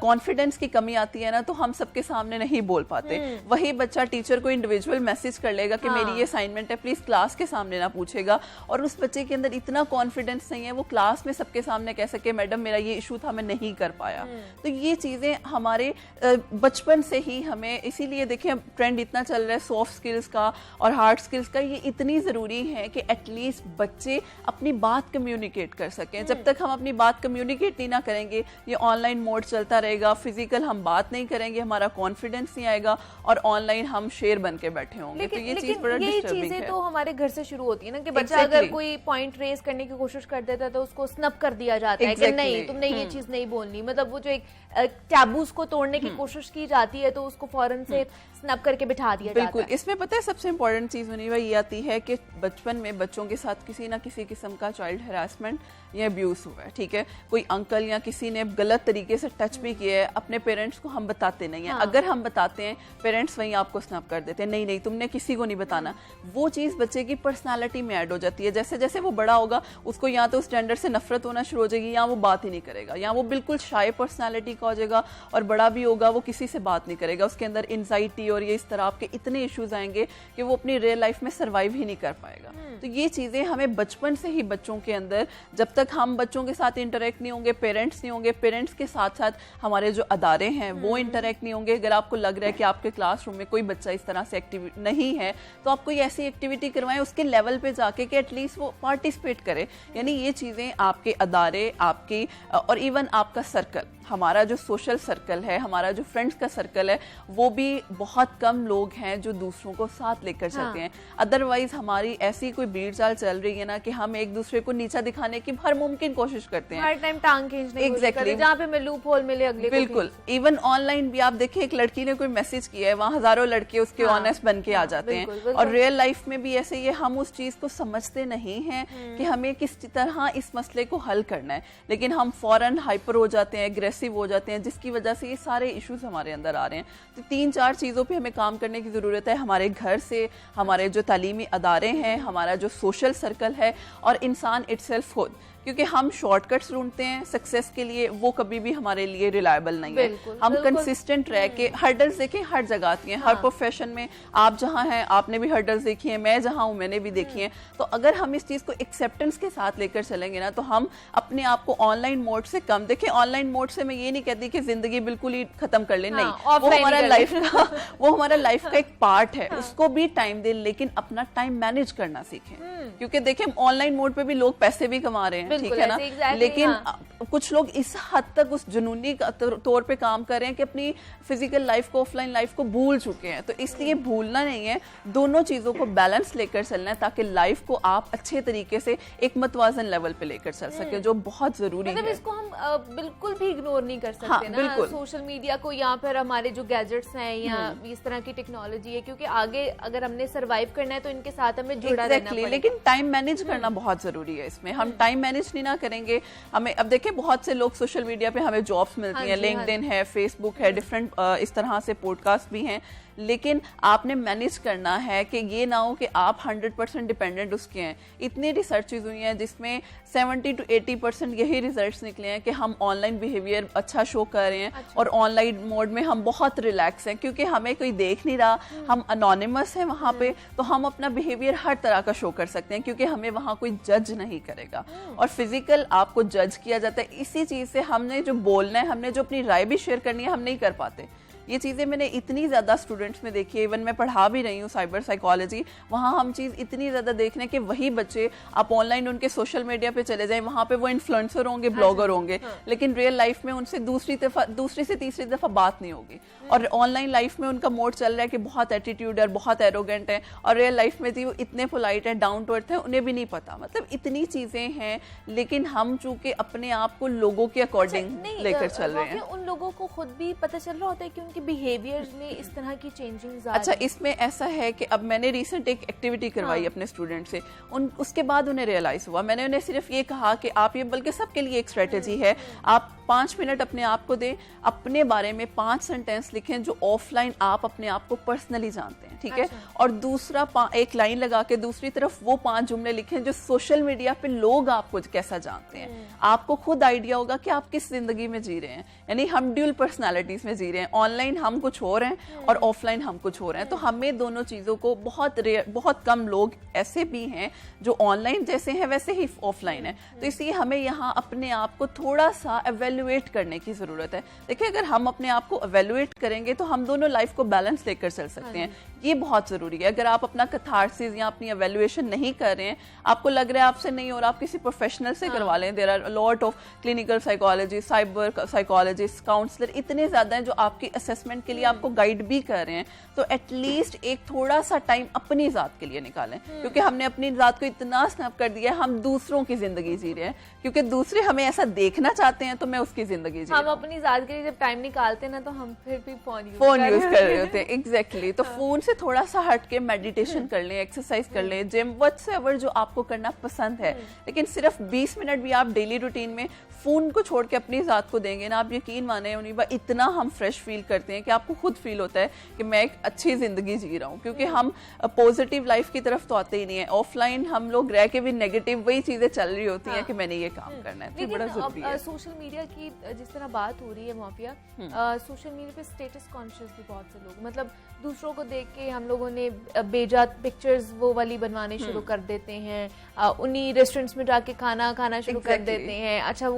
कॉन्फिडेंस की कमी आती है ना तो हम सबके सामने नहीं बोल पाते। वही बच्चा टीचर को इंडिविजुअल मैसेज कर लेगा कि मेरी ये असाइनमेंट है, प्लीज क्लास के सामने ना पूछेगा, और उस बच्चे के अंदर इतना कॉन्फिडेंस नहीं है वो क्लास में सबके सामने कह सके मैडम मेरा ये इशू था मैं नहीं कर पाया। तो ये चीजें हमारे बचपन से ही हमें, इसीलिए देखिए ट्रेंड इतना चल रहा है सॉफ्ट स्किल्स का और हार्ड स्किल्स का, ये इतनी जरूरी है कि एटलीस्ट बच्चे अपनी बात कम्युनिकेट कर सकें। जब तक हम अपनी बात कम्युनिकेट नहीं ना करेंगे, ये ऑनलाइन मोड चलता रहेगा, फिजिकल हम बात नहीं करेंगे, हमारा कॉन्फिडेंस नहीं आएगा और ऑनलाइन हम शेर बन के बैठे होंगे। तो ये चीज बड़ा डिस्टर्बिंग है। तो हमारे घर से शुरू होती है ना कि बच्चा अगर कोई पॉइंट रेज करने की कोशिश कर देता है तो उसको स्नप कर दिया जाता है कि नहीं तुमने ये चीज नहीं बोलनी, मतलब वो जो एक टैबूज को तोड़ने की कोशिश की जाती है तो उसको फौरन से स्नप करके बिठा दिया जाता है। बिल्कुल, इसमें पता है सबसे इंपॉर्टेंट चीज होनी ये आती है कि बचपन में बच्चों के साथ किसी ना किसी किस्म का चाइल्ड हैरासमेंट या अब्यूज हुआ है, ठीक है, कोई अंकल या किसी ने गलत तरीके से टच भी किया है, अपने पेरेंट्स को हम बताते नहीं है। अगर हम बताते हैं पेरेंट्स वहीं आपको स्नप कर देते हैं, नहीं नहीं तुमने किसी को नहीं बताना। वो चीज बच्चे की पर्सनालिटी में ऐड हो जाती है। जैसे जैसे वो बड़ा होगा उसको या तो उस जेंडर से नफरत होना शुरू हो जाएगी या वो बात ही नहीं करेगा, या वो बिल्कुल शाय पर्सनालिटी का हो जाएगा और बड़ा भी होगा वो किसी से बात नहीं करेगा, उसके अंदर एंजाइटी और ये इस तरह आपके इतने इश्यूज आएंगे कि वो अपनी रियल लाइफ में सर्वाइव ही नहीं कर पाएगा। तो ये चीजें हमें बचपन से ही बच्चों के अंदर, जब तक हम बच्चों के साथ इंटरेक्ट नहीं होंगे, पेरेंट्स नहीं होंगे, पेरेंट्स के साथ साथ हमारे जो अदारे हैं वो इंटरेक्ट नहीं होंगे। अगर आपको लग रहा है कि आपके क्लासरूम में कोई बच्चा इस तरह से एक्टिव नहीं है तो आप कोई ऐसी एक्टिविटी करवाएं उसके लेवल पे जाके कि एटलीस्ट वो पार्टिसिपेट करे। यानी ये चीजें आपके अदारे, आपकी और इवन आपका सर्कल, हमारा जो सोशल सर्कल है, हमारा जो फ्रेंड्स का सर्कल है, वो भी बहुत कम लोग हैं जो दूसरों को साथ लेकर चलते हैं। अदरवाइज हमारी ऐसी कोई भीड़ चाल चल रही है ना कि हम एक दूसरे को नीचा दिखाने की हर मुमकिन कोशिश करते हैं, हर टाइम टांग खींचने की कोशिश करते हैं, जहाँ पे मैं लूप होल मिले अगले को। बिल्कुल, इवन ऑनलाइन भी आप देखिए एक लड़की ने कोई मैसेज किया है, वहाँ हजारों लड़के उसके ऑनेस्ट बन के आ जाते हैं। और रियल लाइफ में भी ऐसे ही हम उस चीज को समझते नहीं हैं कि हमें किस तरह इस मसले को हल करना है, लेकिन हम फौरन हाइपर हो जाते हैं, एग्रेसिव हो जाते हैं, जिसकी वजह से ये सारे इश्यूज हमारे अंदर आ रहे हैं। तो 3-4 चीज़ों पे हमें काम करने की ज़रूरत है, हमारे घर से, हमारे जो तालीमी अदारे हैं, हमारा जो सोशल सर्कल है और इंसान इटसेल्फ खुद, क्योंकि हम शॉर्टकट्स ढूंढते हैं सक्सेस के लिए, वो कभी भी हमारे लिए रिलायबल नहीं है। हम कंसिस्टेंट रह के, हर्डल्स देखें हर जगह आती हैं, हर प्रोफेशन में, आप जहाँ हैं आपने भी हर्डल्स देखी हैं, मैं जहाँ हूँ मैंने भी देखी हैं। तो अगर हम इस चीज़ को एक्सेप्टेंस के साथ लेकर चलेंगे ना तो हम अपने आप को ऑनलाइन मोड से कम, देखिए ऑनलाइन मोड से मैं ये नहीं कहती कि जिंदगी बिल्कुल ही खत्म कर ले, नहीं, वो हमारा लाइफ का वो हमारा लाइफ का एक पार्ट है, उसको भी टाइम दें, लेकिन अपना टाइम मैनेज करना सीखें। क्योंकि देखिए ऑनलाइन मोड पे भी लोग पैसे भी कमा रहे हैं, ठीक है ना, लेकिन कुछ लोग इस हद तक उस जुनूनी तौर पे काम कर रहे हैं कि अपनी फिजिकल लाइफ को, ऑफलाइन लाइफ को भूल चुके हैं। तो इसलिए भूलना नहीं है, दोनों चीजों को बैलेंस लेकर चलना है ताकि लाइफ को आप अच्छे तरीके से एक मतवाजन लेवल पे लेकर चल सके, जो बहुत जरूरी है। इसको हम बिल्कुल भी इग्नोर नहीं कर सकते ना, सोशल मीडिया को या फिर हमारे जो गैजेट्स हैं या इस तरह की टेक्नोलॉजी है, क्योंकि आगे अगर हमने सर्वाइव करना है तो इनके साथ हमें जुड़ा रहना पड़ेगा। लेकिन टाइम मैनेज करना बहुत जरूरी है इसमें। हम टाइम मैनेज नहीं ना करेंगे, हमें अब देखिए बहुत से लोग सोशल मीडिया पे हमें जॉब्स मिलती हैं, लिंक्डइन है, फेसबुक है, डिफरेंट इस तरह से पॉडकास्ट भी हैं, लेकिन आपने मैनेज करना है कि ये ना हो कि आप 100% डिपेंडेंट उसके हैं। इतनी रिसर्चेज हुई हैं जिसमें 70 to 80% यही रिजल्ट्स निकले हैं कि हम ऑनलाइन बिहेवियर अच्छा शो कर रहे हैं और ऑनलाइन मोड में हम बहुत रिलैक्स हैं क्योंकि हमें कोई देख नहीं रहा, हम अनोनिमस हैं वहाँ पे, तो हम अपना बिहेवियर हर तरह का शो कर सकते हैं क्योंकि हमें वहाँ कोई जज नहीं करेगा। और फिजिकल आपको जज किया जाता है, इसी चीज से हमने जो बोलना है, हमने जो अपनी राय भी शेयर करनी है, हम नहीं कर पाते। ये चीज़ें मैंने इतनी ज़्यादा स्टूडेंट्स में देखी है, इवन मैं पढ़ा भी रही हूँ साइबर साइकोलॉजी, वहाँ हम चीज़ इतनी ज़्यादा देख रहे हैं कि वही बच्चे आप ऑनलाइन उनके सोशल मीडिया पे चले जाएं, वहाँ पे वो इन्फ्लुएंसर होंगे, ब्लॉगर होंगे, लेकिन रियल लाइफ में उनसे दूसरी से तीसरी दफ़ा बात नहीं होगी। और ऑनलाइन लाइफ में उनका मोड चल रहा है कि बहुत एटीट्यूड है, बहुत एरोगेंट है, और रियल लाइफ में वो इतने पोलाइट है, डाउन टू अर्थ है, उन्हें भी नहीं पता। मतलब इतनी चीज़ें हैं, लेकिन हम चूंकि अपने आप को लोगों के अकॉर्डिंग लेकर चल रहे हैं। उन लोगों को खुद भी पता चल रहा होता है कि उनके बिहेवियर में इस तरह की चेंजिंग। अच्छा, इसमें ऐसा है कि अब मैंने रिसेंट एक एक्टिविटी करवाई अपने स्टूडेंट से, उसके बाद उन्हें रियलाइज हुआ, मैंने उन्हें सिर्फ ये कहा कि आप ये, बल्कि सबके लिए एक स्ट्रेटेजी है, आप 5 मिनट अपने आप को दें, अपने बारे में 5 सेंटेंस लिखें जो ऑफलाइन आप अपने आप को पर्सनली जानते हैं, ठीक है, और दूसरा एक लाइन लगा के दूसरी तरफ वो 5 जुमले लिखें जो सोशल मीडिया पे लोग आपको कैसा जानते हैं। आपको खुद आइडिया होगा कि आप किस जिंदगी में जी रहे हैं, यानी हम ड्यूल पर्सनालिटीज में जी रहे हैं, ऑनलाइन हम कुछ हो रहे हैं और ऑफलाइन हम कुछ हो रहे हैं। तो हमें दोनों चीजों को, बहुत कम लोग ऐसे भी हैं जो ऑनलाइन जैसे हैं वैसे ही ऑफलाइन है, तो इसलिए हमें यहाँ अपने आप को थोड़ा सा एवेल्युएट करने की जरूरत है। देखिए, अगर हम अपने आप को एवेल्युएट करेंगे तो हम दोनों लाइफ को बैलेंस लेकर चल सकते हैं, ये बहुत जरूरी है। अगर आप अपना कैथार्सिस या अपनी एवेल्युएशन नहीं कर रहे हैं, आपको लग रहा है आपसे नहीं हो रहा, आप किसी प्रोफेशनल से करवा लें। There are lot of clinical psychology, cyber psychologist, counsellor इतने ज्यादा हैं जो आपकी असेसमेंट के लिए आपको गाइड भी कर रहे हैं। तो एटलीस्ट एक थोड़ा सा टाइम अपनी जात के लिए निकालें, क्योंकि हमने अपनी जात को इतना स्नैप कर दिया है, हम दूसरों की जिंदगी जी रहे हैं, क्योंकि दूसरे हमें ऐसा देखना चाहते हैं तो मैं उसकी जिंदगी जी। हम अपनी जात के लिए जब टाइम निकालते हैं ना, तो हम फिर भी फोन यूज कर रहे होते हैं। एग्जैक्टली। तो फोन से थोड़ा सा हट के मेडिटेशन कर लें, एक्सरसाइज कर लें, जिम, व्हाटएवर जो आपको करना पसंद है, लेकिन सिर्फ 20 मिनट भी आप डेली रूटीन में फोन को छोड़ के अपनी जात को देंगे ना, आप यकीन माने मुनीबा, इतना हम फ्रेश फील करते हैं कि आपको खुद फील होता है कि मैं एक अच्छी जिंदगी जी रहा हूँ, क्योंकि हम पॉजिटिव लाइफ की तरफ तो आते ही नहीं है। ऑफलाइन हम लोग रह के भी नेगेटिव वही चीजें चल रही होती हैं कि मैंने ये काम करना है, तो बड़ा जरूरी है। सोशल मीडिया की जिस तरह बात हो रही है माफिया, सोशल मीडिया पे स्टेटस कॉन्शियस भी बहुत से लोग, मतलब दूसरों को देख के हम लोगों ने बेजात पिक्चर्स वो वाली बनवाने शुरू कर देते हैं, उन्हीं रेस्टोरेंट्स में जाके खाना शुरू कर देते हैं। अच्छा,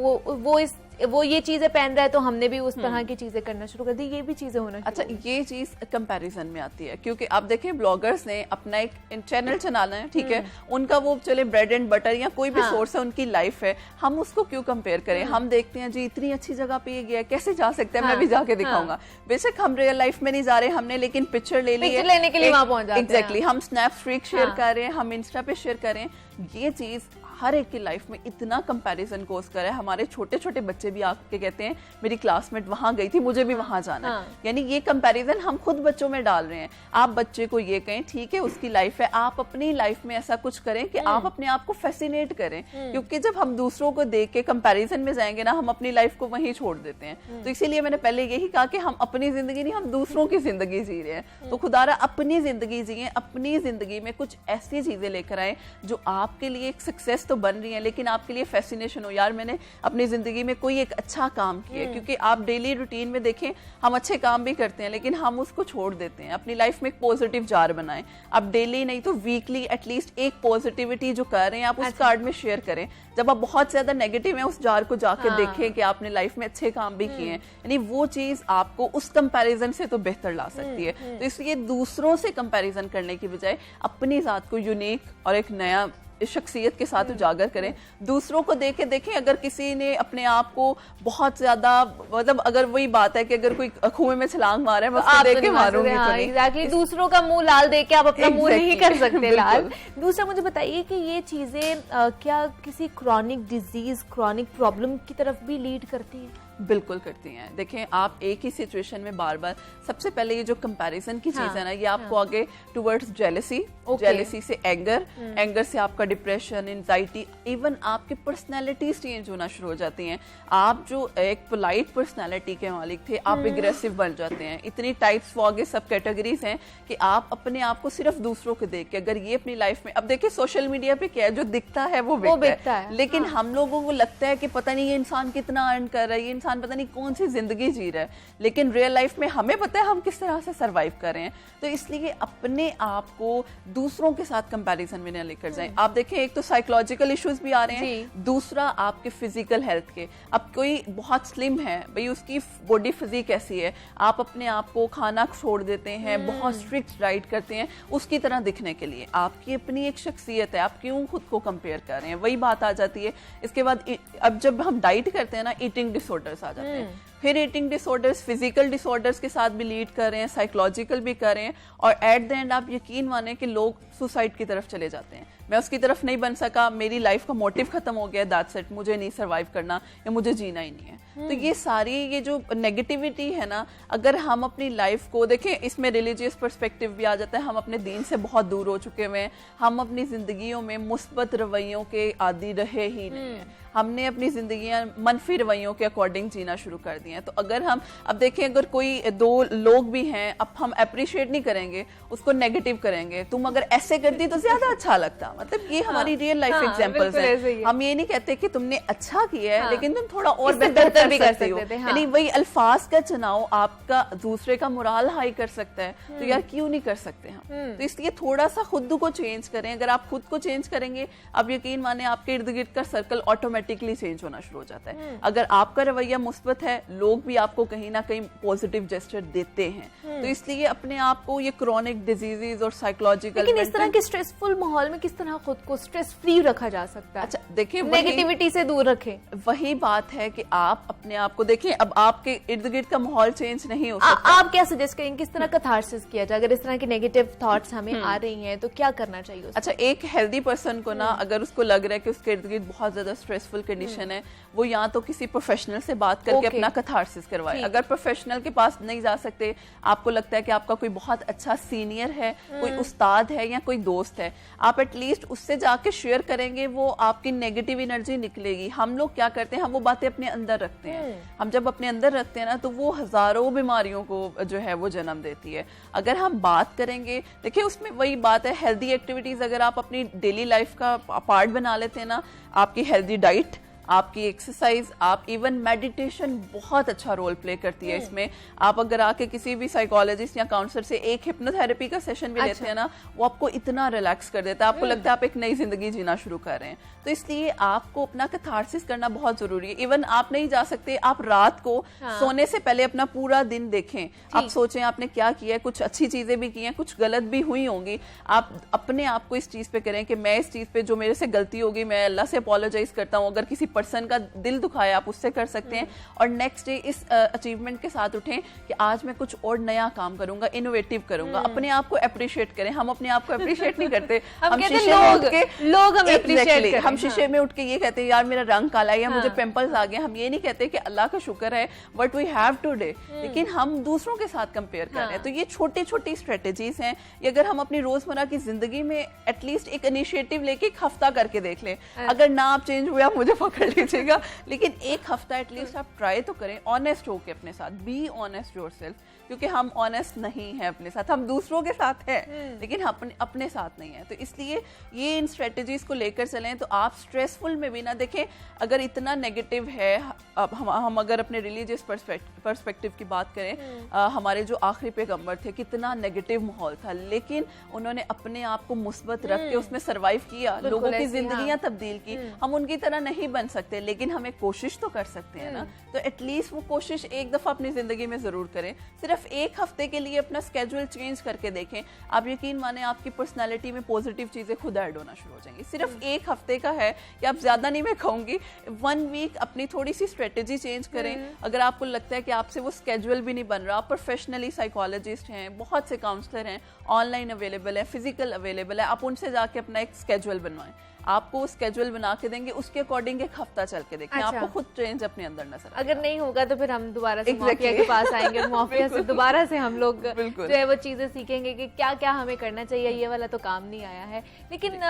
वो ये चीजें पहन रहा है तो हमने भी उस तरह की चीजें करना शुरू कर दी, ये भी चीजें होना। अच्छा, ये चीज कंपैरिजन में आती है, क्योंकि आप देखें ब्लॉगर्स ने अपना एक चैनल चलाना है, ठीक है, उनका वो चले ब्रेड एंड बटर या कोई भी सोर्स है, उनकी लाइफ है, हम उसको क्यों कंपेयर करें। हम देखते हैं जी इतनी अच्छी जगह पे ये गया, कैसे जा सकते हैं, मैं भी जाके दिखाऊंगा। बेशक हम रियल लाइफ में नहीं जा रहे हमने, लेकिन पिक्चर लेने के लिए वहां पहुंच जाते हैं। एग्जैक्टली। हम स्नैप स्ट्रीक शेयर कर रहे हैं, हम इंस्टा पे शेयर कर रहे हैं। ये चीज हर एक की लाइफ में इतना कंपैरिजन कोस कर है। हमारे छोटे छोटे बच्चे भी आके कहते हैं मेरी क्लासमेट वहां गई थी, मुझे भी वहां जाना है। यानी ये कंपैरिजन हम खुद बच्चों में डाल रहे हैं। आप बच्चे को ये कहें ठीक है उसकी लाइफ है, आप अपनी लाइफ में ऐसा कुछ करें कि आप अपने आप को फैसिनेट करें, क्योंकि जब हम दूसरों को देख के कंपैरिजन में जाएंगे ना, हम अपनी लाइफ को वहीं छोड़ देते हैं। तो इसीलिए मैंने पहले यही कहा कि हम अपनी जिंदगी नहीं, हम दूसरों की जिंदगी जी रहे हैं। तो खुदारा अपनी जिंदगी जिए, अपनी जिंदगी में कुछ ऐसी चीजें लेकर आए जो आपके लिए एक सक्सेस तो बन रही है, लेकिन आपके लिए फैसिनेशन हो, यार मैंने अपनी जिंदगी में कोई एक अच्छा काम किया। क्योंकि आप डेली रूटीन में देखें, हम अच्छे काम भी करते हैं लेकिन हम उसको छोड़ देते हैं। अपनी लाइफ में एक पॉजिटिव जार बनाएं, आप डेली नहीं तो वीकली एटलीस्ट एक पॉजिटिविटी जो कर रहे हैं आप उस कार्ड में शेयर करें। जब आप बहुत ज्यादा नेगेटिव हैं, उस जार को जाकर देखें कि आपने लाइफ में अच्छे काम भी किए हैं, यानी वो चीज आपको उस कंपैरिजन से तो बेहतर ला सकती है। तो इसलिए दूसरों से कंपैरिजन करने की बजाय अपनी जात को यूनिक और एक नया शख्सियत के साथ उजागर करें। दूसरों को देखें, अगर किसी ने अपने आप को बहुत ज्यादा, मतलब अगर वही बात है कि अगर कोई कुएं में छलांग मारे है, मैं उसको देख के मारूंगी तो नहीं। एग्जैक्टली। दूसरों का मुंह लाल देख के आप अपना मुंह नहीं कर सकते लाल। दूसरा मुझे बताइए कि ये चीजें क्या किसी क्रॉनिक डिजीज, क्रॉनिक प्रॉब्लम की तरफ भी लीड करती है? बिल्कुल करती हैं। देखें, आप एक ही सिचुएशन में बार बार, सबसे पहले ये जो कंपैरिजन की चीज है ना, ये आपको आगे टुवर्ड्स जेलसी, जेलसी से एंगर, एंगर से आपका डिप्रेशन, एंजाइटी, इवन आपकी पर्सनैलिटीज चेंज होना शुरू हो जाती हैं। आप जो एक पोलाइट पर्सनैलिटी के मालिक थे, आप एग्रेसिव बन जाते हैं। इतनी टाइप्स, वो आगे सब कैटेगरीज हैं कि आप अपने आप को सिर्फ दूसरों को देख के, अगर ये अपनी लाइफ में, अब देखिए सोशल मीडिया पे क्या है, जो दिखता है वो बिकता है, लेकिन हम लोगों को लगता है कि पता नहीं ये इंसान कितना अर्न कर रहा है, ये इंसान पता नहीं कौन सी जिंदगी जी रहा है, लेकिन रियल लाइफ में हमें पता है हम किस तरह से सरवाइव कर रहे हैं। तो इसलिए अपने आप को दूसरों के साथ कंपैरिजन में न लेकर जाएं। आप देखें, एक तो साइकोलॉजिकल इश्यूज भी आ रहे हैं, दूसरा आपके फिजिकल हेल्थ के। अब कोई बहुत स्लिम है, भाई उसकी बॉडी फिजिक ऐसी है, आप अपने आप को खाना छोड़ देते हैं, बहुत स्ट्रिक्ट डाइट करते हैं उसकी तरह दिखने के लिए। आपकी अपनी एक शख्सियत है, आप क्यों खुद को कंपेयर कर रहे हैं, वही बात आ जाती है। इसके बाद अब जब हम डाइट करते हैं ना, ईटिंग डिसऑर्डर्स आ जाते हैं, फिर ईटिंग डिसऑर्डर्स फिजिकल डिसऑर्डर्स के साथ भी लीड कर रहे हैं, साइकोलॉजिकल भी कर रहे हैं, और एट द एंड आप यकीन माने कि लोग सुसाइड की तरफ चले जाते हैं। मैं उसकी तरफ नहीं बन सका, मेरी लाइफ का मोटिव खत्म हो गया, दैट्स इट, मुझे नहीं सर्वाइव करना या मुझे जीना ही नहीं है। तो ये सारी ये जो नेगेटिविटी है ना, अगर हम अपनी लाइफ को देखें, इसमें रिलीजियस पर्सपेक्टिव भी आ जाता है, हम अपने दीन से बहुत दूर हो चुके हुए हैं, हम अपनी जिंदगियों में मुस्बत रवैयों के आदी रहे ही नहीं है, हमने अपनी जिंदगियां मनफी रवैयों के अकॉर्डिंग जीना शुरू कर दिए हैं। तो अगर हम अब देखें, अगर कोई दो लोग भी हैं, अब हम अप्रिशिएट नहीं करेंगे, उसको नेगेटिव करेंगे, तुम अगर ऐसे करती तो ज्यादा अच्छा लगता। मतलब ये हमारी रियल लाइफ एग्जांपल्स हैं। हम ये नहीं कहते कि तुमने अच्छा किया है, लेकिन तुम थोड़ा और बेहतर भी कर सकते हो। यानी वही अल्फाज का चुनाव आपका दूसरे का मोरल हाई कर सकता है, तो यार क्यों नहीं कर सकते हम। तो इसलिए थोड़ा सा खुद को चेंज करें। अगर आप खुद को चेंज करेंगे, अब यकीन माने आपके इर्द गिर्द का सर्कल ऑटोमेटिकली चेंज होना शुरू हो जाता है। अगर आपका रवैया मुस्बत है, लोग भी आपको कहीं ना कहीं पॉजिटिव जेस्चर देते हैं। तो इसलिए अपने आप को ये क्रॉनिक डिजीजेज और साइकोलॉजिकल, लेकिन इस तरह के स्ट्रेसफुल माहौल में किस तरह खुद को स्ट्रेस फ्री रखा जा सकता है? अच्छा देखिए, नेगेटिविटी से दूर रखें। वही बात है कि आप अपने आप को देखिए, अब आपके इर्द गिर्द का माहौल चेंज नहीं हो सकता। आप क्या सजेस्ट करेंगे, किस तरह कैथारसिस किया जाए अगर इस तरह की नेगेटिव थॉट्स हमें आ रही हैं, तो क्या करना चाहिए उसको? अच्छा, एक हेल्दी पर्सन को ना, अगर उसको लग रहा है कि उसके इर्द गिर्द बहुत ज्यादा स्ट्रेसफुल कंडीशन है, वो या तो किसी प्रोफेशनल से बात करके अपना कैथारसिस करवाए। अगर प्रोफेशनल के पास नहीं जा सकते, आपको लगता है कि आपका कोई बहुत अच्छा सीनियर है, कोई उस्ताद है या कोई दोस्त है, आप एटलीस्ट उससे जाके शेयर करेंगे, वो आपकी नेगेटिव एनर्जी निकलेगी। हम लोग क्या करते हैं, हम वो बातें अपने अंदर रखते हैं। हम जब अपने अंदर रखते हैं ना, तो वो हजारों बीमारियों को जो है वो जन्म देती है। अगर हम बात करेंगे, देखिए उसमें वही बात है, हेल्दी एक्टिविटीज अगर आप अपनी डेली लाइफ का पार्ट बना लेते हैं ना, आपकी हेल्दी डाइट, आपकी एक्सरसाइज, आप इवन मेडिटेशन बहुत अच्छा रोल प्ले करती है इसमें। आप अगर आके किसी भी साइकोलॉजिस्ट या काउंसलर से एक हिप्नोथेरेपी का सेशन भी लेते हैं ना, वो आपको इतना रिलैक्स कर देता है, आपको लगता है आप एक नई जिंदगी जीना शुरू कर रहे हैं। तो इसलिए आपको अपना कैथारसिस करना बहुत जरूरी है। इवन आप नहीं जा सकते, आप रात को सोने से पहले अपना पूरा दिन देखें, आप सोचें आपने क्या किया है, कुछ अच्छी चीजें भी की हैं, कुछ गलत भी हुई होंगी, आप अपने आप को इस चीज पे करें कि मैं इस चीज पे जो मेरे से गलती होगी, मैं अल्लाह से अपोलोजाइज करता हूँ। अगर किसी पर्सन का दिल दुखाया, आप उससे कर सकते हैं, और नेक्स्ट डे इस अचीवमेंट के साथ उठें कि आज मैं कुछ और नया काम करूंगा, इनोवेटिव करूंगा। अपने आप को अप्रिशिएट करें। हम अपने आप को अप्रिशिएट नहीं करते, हम शीशे में उठ के हम शीशे में उठ के ये कहते हैं यार मेरा रंग काला है या मुझे पिंपल्स आ गए। हम ये नहीं कहते कि अल्लाह का शुक्र है व्हाट वी हैव टुडे, लेकिन हम दूसरों के साथ कंपेयर कर रहे हैं। तो ये छोटी छोटी स्ट्रेटेजीज हैं, ये अगर हम अपनी रोजमर्रा की जिंदगी में एटलीस्ट एक इनिशिएटिव लेके एक हफ्ता करके देख लें। अगर ना आप चेंज हुए, आप मुझे पकड़ लीजिएगा, लेकिन एक हफ्ता एटलीस्ट आप ट्राई तो करें, ऑनेस्ट होके अपने साथ, बी ऑनेस्ट योरसेल्फ, क्योंकि हम ऑनेस्ट नहीं है अपने साथ, हम दूसरों के साथ हैं लेकिन अपने साथ नहीं है। तो इसलिए ये इन स्ट्रेटेजीज को लेकर चलें, तो आप स्ट्रेसफुल में भी ना देखें। अगर इतना नेगेटिव है, अब हम अगर अपने रिलीजियस पर्सपेक्टिव की बात करें, हमारे जो आखिरी पैगंबर थे, कितना नेगेटिव माहौल था, लेकिन उन्होंने अपने आप को मुस्बत रख के उसमें सर्वाइव किया, लोगों की जिंदगियां तब्दील की। हम उनकी तरह नहीं बन सकते, लेकिन हमें कोशिश तो कर सकते हैं ना। तो एटलीस्ट वो कोशिश एक दफा अपनी जिंदगी में जरूर करें। सिर्फ एक हफ्ते के लिए अपना स्केड्यूल चेंज करके देखें, आप यकीन माने आपकी पर्सनालिटी में पॉजिटिव चीजें खुद ऐड होना शुरू हो जाएंगी। सिर्फ एक हफ्ते का है, कि आप ज्यादा नहीं, मैं कहूंगी 1 वीक अपनी थोड़ी सी स्ट्रेटेजी चेंज करें। अगर आपको लगता है कि आपसे वो स्केड्यूल भी नहीं बन रहा, आप प्रोफेशनली साइकोलॉजिस्ट हैं, बहुत से काउंसलर हैं, ऑनलाइन अवेलेबल है, फिजिकल अवेलेबल है, आप उनसे जाके अपना एक स्केड्यूल बनवाएं। आपको स्केड्यूल बना के देंगे, उसके अकॉर्डिंग एक हफ्ता चल के देखें। आपको खुद चेंज अपने अंदर नजर आएगा। अगर नहीं होगा तो फिर हम दोबारा से माफिया के पास आएंगे, माफिया से दोबारा से हम लोग जो है वो चीजें सीखेंगे कि क्या क्या हमें करना चाहिए। ये वाला तो काम नहीं आया है। लेकिन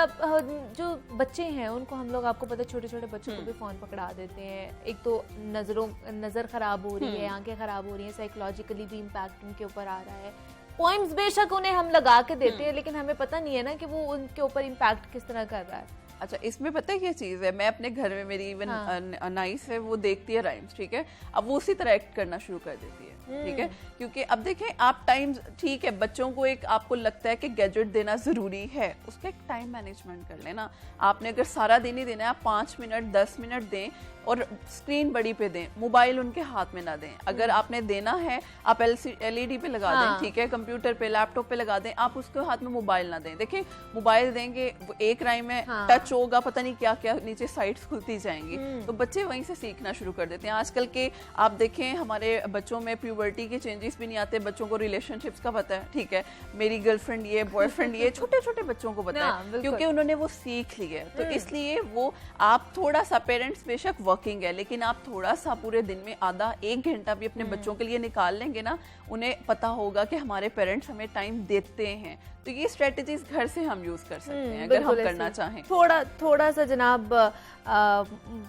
जो बच्चे हैं उनको हम लोग, आपको पता है, छोटे छोटे बच्चों को भी फोन पकड़ा देते हैं। एक तो नजर खराब हो रही है, आंखें खराब हो रही है, साइकोलॉजिकली भी इम्पैक्ट उनके ऊपर आ रहा है। पॉइंट्स बेशक उन्हें हम लगा के देते हैं, लेकिन हमें पता नहीं है ना कि वो उनके ऊपर इम्पैक्ट किस तरह कर रहा है। अच्छा, इसमें पता है क्या चीज है, मैं अपने घर में, मेरी इवन नाइस है, वो देखती है राइम्स, ठीक है, अब वो उसी तरह एक्ट करना शुरू कर देती है, ठीक है, क्योंकि अब देखें आप टाइम, ठीक है, बच्चों को एक आपको लगता है कि गैजेट देना जरूरी है, उसका एक टाइम मैनेजमेंट कर लेना। आपने अगर सारा दिन ही देना है, आप 5 मिनट 10 मिनट दें और स्क्रीन बड़ी पे दें, मोबाइल उनके हाथ में ना दें। अगर आपने देना है आप LED पे लगा दें, ठीक है, कंप्यूटर पे, लैपटॉप पे लगा दें, आप उसके हाथ में मोबाइल ना दें। देखें मोबाइल देंगे, वो एक राइम में टच होगा, पता नहीं क्या क्या नीचे साइट्स खुलती जाएंगी, तो बच्चे वहीं से सीखना शुरू कर देते हैं। आजकल के आप देखें हमारे बच्चों में प्यूबर्टी के चेंजेस भी नहीं आते, बच्चों को रिलेशनशिप्स का पता है, ठीक है, मेरी गर्लफ्रेंड ये, बॉयफ्रेंड ये, छोटे छोटे बच्चों को पता है, क्योंकि उन्होंने वो सीख लिया है। तो इसलिए वो आप थोड़ा सा, पेरेंट्स बेशक वर्किंग है, लेकिन आप थोड़ा सा पूरे दिन में आधा 1 घंटा भी अपने बच्चों के लिए निकाल लेंगे ना, उन्हें पता होगा कि हमारे पेरेंट्स हमें टाइम देते हैं। तो ये स्ट्रेटजीज घर से हम यूज कर सकते हैं अगर हम करना चाहें। थोड़ा सा जनाब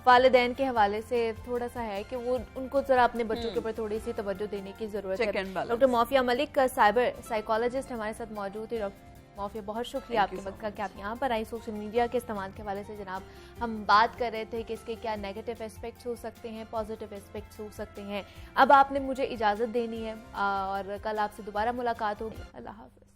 वालिदैन के हवाले से थोड़ा सा है कि वो उनको जरा अपने बच्चों के ऊपर थोड़ी सी तवज्जो देने की जरूरत है। डॉक्टर मौफिया मलिक साइबर साइकोलॉजिस्ट हमारे साथ मौजूद है। डॉक्टर मौफिया, बहुत शुक्रिया आपके वक्त का कि आप यहाँ पर आई। सोशल मीडिया के इस्तेमाल के हवाले से जनाब हम बात कर रहे थे कि इसके क्या नेगेटिव एस्पेक्ट्स हो सकते हैं, पॉजिटिव एस्पेक्ट्स हो सकते हैं। अब आपने मुझे इजाज़त देनी है और कल आपसे दोबारा मुलाकात होगी। अल्लाह हाफ़िज़।